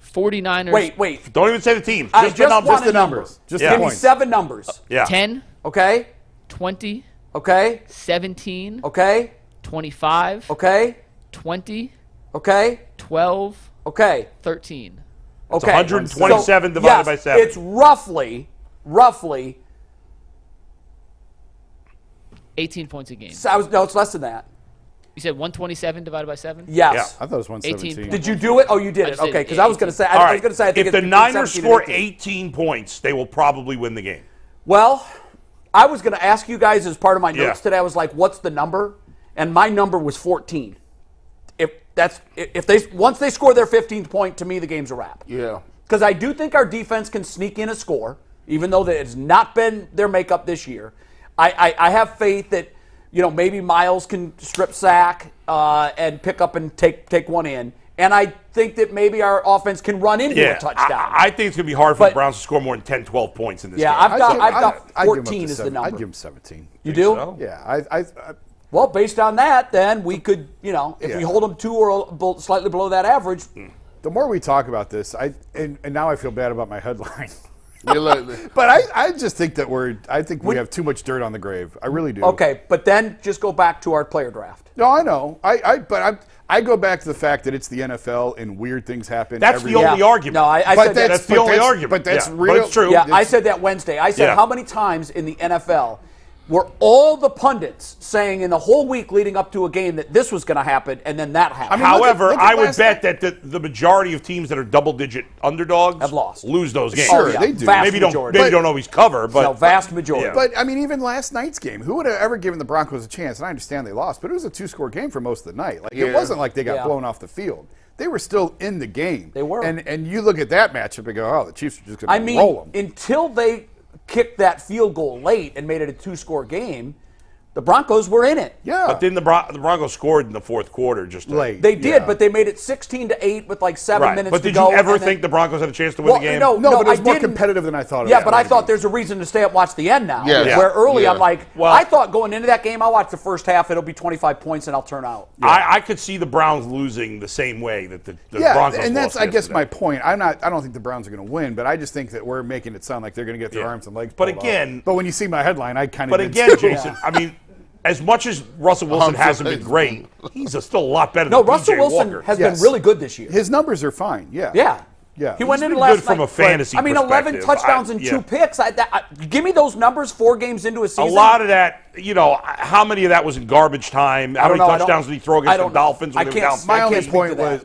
49ers Wait. Don't even say the teams. I Just the just numbers. want Just the a number. numbers. Just Yeah. the Give me points. 7 numbers. Yeah. 10, Okay. 20, Okay. 17, Okay. 25, Okay. 20, Okay. 12, Okay. 13. It's Okay. 127 divided by 7. It's roughly 18 points a game. no, it's less than that. You said 127 divided by 7? Yes. I thought it was 117. Did you do it? Oh, you did I it. just did Okay, it. because I was going to say, All right. I think if the it's between Niners 17 score and 18. 18 points, they will probably win the game. Well, I was going to ask you guys as part of my notes Yeah. today. I was like, "What's the number?" And my number was 14. Once they score their 15th point, to me the game's a wrap. Yeah. Because I do think our defense can sneak in a score, even though that has not been their makeup this year. I have faith that maybe Miles can strip sack and pick up and take one in. And I think that maybe our offense can run into a touchdown. I think it's going to be hard for the But- Browns to score more than 10, 12 points in this Yeah, game. I've got I'd give him up 14 to is the 7. number. I'd give him 17. You do? so? Yeah, Well, based on that, then we could, if Yeah. we hold them 2 or slightly below that average. the more we talk about this, and now I feel bad about my headline. Yeah, But I just think that we have too much dirt on the grave. I really do. Okay, but then just go back to our player draft. No, I know. I go back to the fact that it's the NFL and weird things happen. That's every the only Yeah. argument. No, I But said that. That's the only argument. But that's Yeah, real. But it's true. Yeah, I said that Wednesday. I said Yeah. how many times in the NFL were all the pundits saying in the whole week leading up to a game that this was going to happen, and then that happened. However, I would bet that the majority of teams that are double-digit underdogs have lost, lose those games. Sure, they do. Vast Maybe majority. don't always cover, but no, vast majority. Yeah. But I mean, even last night's game, who would have ever given the Broncos a chance? And I understand they lost, but it was a 2-score game for most of the night. Like it wasn't like they got blown off the field. They were still in the game. They were. And you look at that matchup and go, oh, the Chiefs are just going to roll them. Until they kicked that field goal late and made it a 2-score game, the Broncos were in it. Yeah. But then the Broncos scored in the fourth quarter just late. They did, but they made it 16-8 with like 7 minutes but to did go. you ever think the Broncos had a chance to win the game? No, but it was I more didn't. competitive than I thought it was. Yeah, but I thought there's a reason to stay up and watch the end now. Yeah. Where early Yeah. I'm like, I thought going into that game, I'll watch the first half, it'll be 25 points and I'll turn out. I could see the Browns losing the same way that the Broncos and that's, lost I guess, yesterday. my point. I don't think the Browns are going to win, but I just think that we're making it sound like they're going to get their arms and legs But pulled off. again- But when you see my headline, I kind of But again, Jason, I mean, as much as Russell Wilson hasn't been great, he's still a lot better than Russell P.J. Wilson Walker. has been really good this year. His numbers are fine, yeah. Yeah. He went He's into been last good from night, a fantasy I mean, 11 perspective. touchdowns and 2 picks. Give me those numbers 4 games into a season. A lot of that, how many of that was in garbage time? How many touchdowns did he throw against the Dolphins when they were down?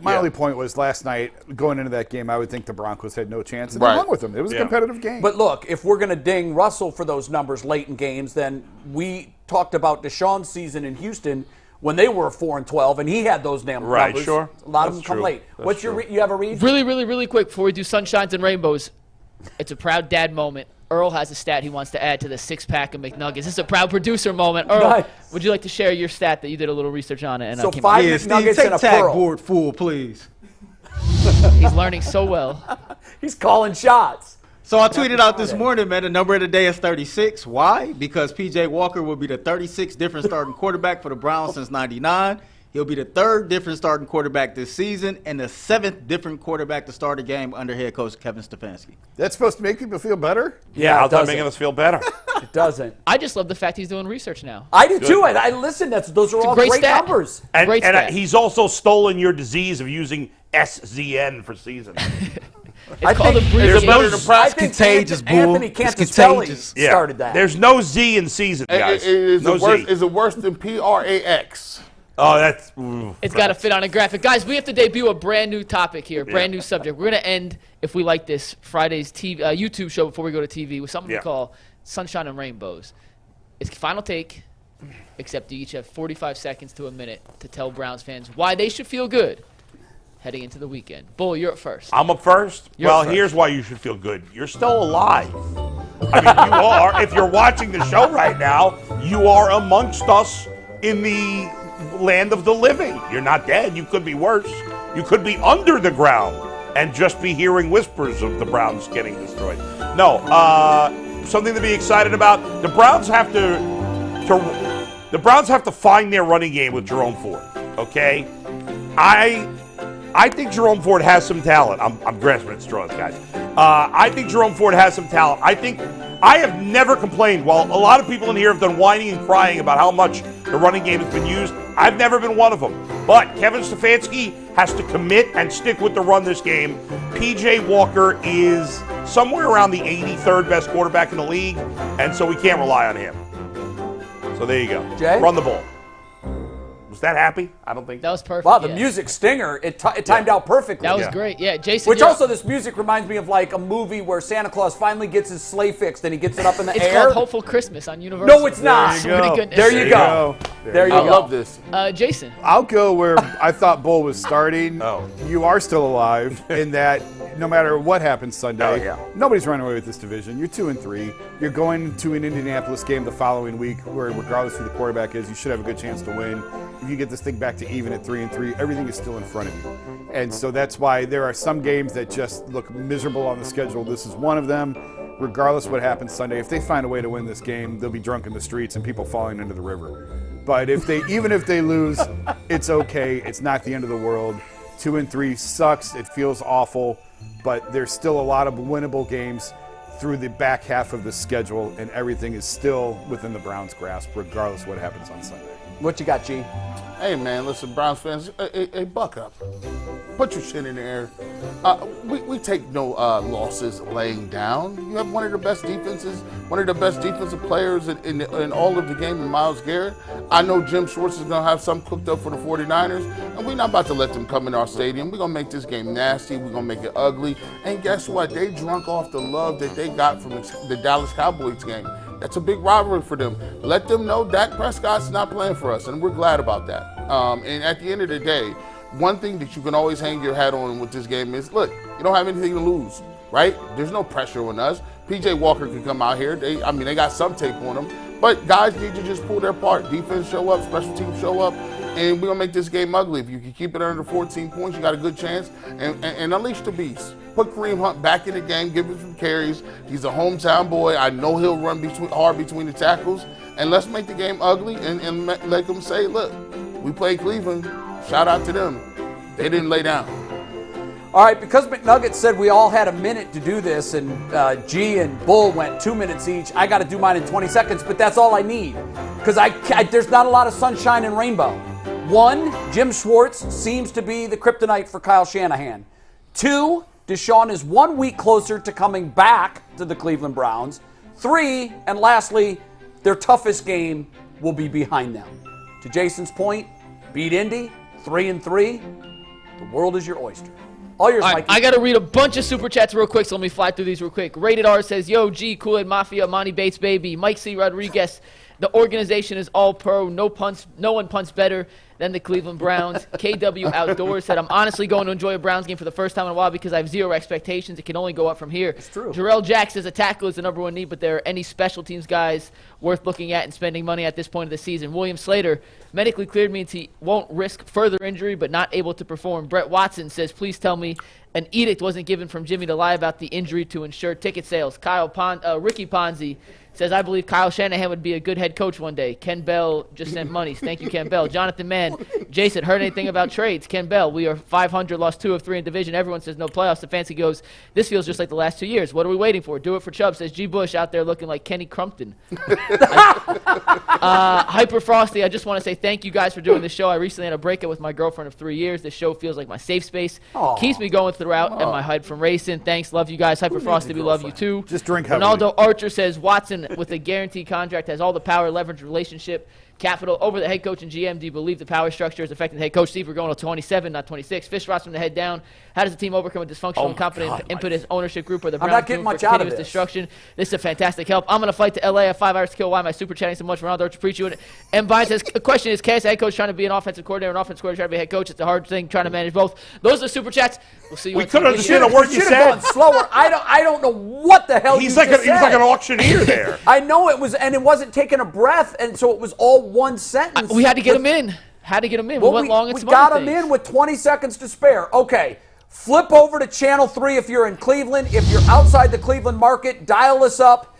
My only point was last night, going into that game, I would think the Broncos had no chance, and they won with them. It was a competitive game. But look, if we're going to ding Russell for those numbers late in games, then we talked about Deshaun's season in Houston when they were 4-12, and he had those damn numbers. Right, sure. A lot of them come late. What's your you have a read? Really, really, really quick before we do sunshines and rainbows. It's a proud dad moment. Earl has a stat he wants to add to the 6-pack of McNuggets. This is a proud producer moment. Earl, would you like to share your stat that you did a little research on it? And so 5 McNuggets and a pearl. Board full, please. He's learning so well. He's calling shots. So I tweeted out this morning, man, the number of the day is 36. Why? Because P.J. Walker will be the 36th different starting quarterback for the Browns since 99. He'll be the 3rd different starting quarterback this season and the 7th different quarterback to start a game under head coach Kevin Stefanski. That's supposed to make people feel better? Yeah, how's that making us feel better? It doesn't. I just love the fact he's doing research now. I do too. I listen. Those are all great numbers. And he's also stolen your disease of using SZN for season. It's called abbreviation. It's contagious, bull. Anthony Cantastelli started that. There's no Z in season, guys. Is it worse than PRAX? Oh, that's... It's got to fit on a graphic. Guys, we have to debut a brand new topic here, brand new subject. We're going to end, if we like this, Friday's YouTube show before we go to TV with something we call Sunshine and Rainbows. It's final take, except you each have 45 seconds to a minute to tell Browns fans why they should feel good heading into the weekend. Bull, you're up first. I'm up first? Here's why you should feel good. You're still alive. I mean, you are. If you're watching the show right now, you are amongst us in the land of the living. You're not dead. You could be worse. You could be under the ground and just be hearing whispers of the Browns getting destroyed. No, something to be excited about. The Browns have to find their running game with Jerome Ford. Okay, I think Jerome Ford has some talent. I'm grasping at straws, guys. I think Jerome Ford has some talent. I have never complained. While a lot of people in here have done whining and crying about how much the running game has been used, I've never been one of them. But Kevin Stefanski has to commit and stick with the run this game. P.J. Walker is somewhere around the 83rd best quarterback in the league, and so we can't rely on him. So there you go. Jay? Run the ball. Was that happy? I don't think that was perfect. Wow, the music stinger, it timed out perfectly. That was great. Yeah, Jason. Which also, this music reminds me of like a movie where Santa Claus finally gets his sleigh fixed and he gets it up in the it's air. It's called Hopeful Christmas on Universal. No, it's not. There you go. There you go. I love this. Jason. I'll go where I thought Bull was starting. You are still alive in that no matter what happens Sunday, nobody's running away with this division. You're 2-3. You're going to an Indianapolis game the following week where regardless who the quarterback is, you should have a good chance to win. If you get this thing back to even at 3-3, everything is still in front of you. And so that's why there are some games that just look miserable on the schedule. This is one of them. Regardless what happens Sunday, if they find a way to win this game, they'll be drunk in the streets and people falling into the river. But even if they lose, it's okay. It's not the end of the world. 2-3 sucks. It feels awful. But there's still a lot of winnable games through the back half of the schedule, and everything is still within the Browns' grasp, regardless of what happens on Sunday. What you got, G? Hey, man, listen, Browns fans, hey, buck up. Put your shit in the air. We take no losses laying down. You have one of the best defenses, one of the best defensive players in all of the game in Myles Garrett. I know Jim Schwartz is going to have something cooked up for the 49ers, and we're not about to let them come in our stadium. We're going to make this game nasty. We're going to make it ugly. And guess what? They drunk off the love that they got from the Dallas Cowboys game. That's a big rivalry for them. Let them know Dak Prescott's not playing for us, and we're glad about that. And at the end of the day, one thing that you can always hang your hat on with this game is, look, you don't have anything to lose, right? There's no pressure on us. P.J. Walker can come out here. They got some tape on them. But guys need to just pull their part. Defense show up, special teams show up, and we're going to make this game ugly. If you can keep it under 14 points, you got a good chance. And unleash the beast. Put Kareem Hunt back in the game, give him some carries. He's a hometown boy. I know he'll run hard between the tackles. And let's make the game ugly and let them say, look, we played Cleveland. Shout out to them. They didn't lay down. All right, because McNuggets said we all had a minute to do this, and G and Bull went 2 minutes each, I got to do mine in 20 seconds, but that's all I need. Because there's not a lot of sunshine and rainbow. 1, Jim Schwartz seems to be the kryptonite for Kyle Shanahan. 2, Deshaun is 1 week closer to coming back to the Cleveland Browns. 3, and lastly, their toughest game will be behind them. To Jason's point, beat Indy, 3-3. The world is your oyster. All yours, Mikey. I got to read a bunch of super chats real quick, so let me fly through these real quick. Rated R says, yo, G, Kool-Aid Mafia, Monty Bates, baby. Mike C. Rodriguez, the organization is all pro. No one punts better than the Cleveland Browns. KW Outdoors said, I'm honestly going to enjoy a Browns game for the first time in a while because I have zero expectations. It can only go up from here. It's true. Jarrell Jack says, a tackle is the number one need, but there are any special teams guys worth looking at and spending money at this point of the season. William Slater, medically cleared means he won't risk further injury but not able to perform. Brett Watson says, please tell me an edict wasn't given from Jimmy to lie about the injury to ensure ticket sales. Ricky Ponzi says, I believe Kyle Shanahan would be a good head coach one day. Ken Bell just sent money. Thank you, Ken Bell. Jonathan Mann, Jason, heard anything about trades? Ken Bell, we are 500, lost 2 of 3 in division. Everyone says no playoffs. Stefanski goes, this feels just like the last 2 years. What are we waiting for? Do it for Chubb, says G. Bush out there looking like Kenny Crumpton. Hyper Frosty, I just want to say thank you guys for doing this show. I recently had a breakup with my girlfriend of 3 years. This show feels like my safe space. Aww. Keeps me going throughout and my hype from racing. Thanks. Love you guys. Hyper Frosty, we love you too. Just drink heavily. Ronaldo Archer says, Watson with a guaranteed contract has all the power, leverage, relationship, capital over the head coach and GM. Do you believe the power structure is affecting the head coach? Steve, we're going to 27, not 26. Fish rots from the head down. How does the team overcome a dysfunctional, incompetent, impetus ownership group or the Browns not getting much out of this. Destruction? This is a fantastic help. I'm going to fight to LA. I have 5 hours to kill. Why am I super chatting so much? Ronaldo Archer, appreciate it. And Bynes says, the question is, can a head coach trying to be an offensive coordinator, an offensive coordinator trying to be a head coach? It's a hard thing trying to manage both. Those are super chats. We'll see you. We couldn't understand a word you should said. have gone slower. I don't know what the hell He's you like just he was said. like an auctioneer there. I know it was, and it wasn't taking a breath, and so it was all one sentence. We had to get him in. We went long and we got him things. in with 20 seconds to spare. Okay, flip over to Channel 3 if you're in Cleveland. If you're outside the Cleveland market, dial us up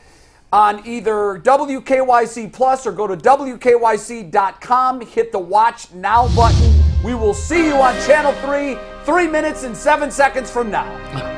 on either WKYC Plus or go to WKYC.com. Hit the Watch Now button. We will see you on Channel 3 3 minutes and 7 seconds from now.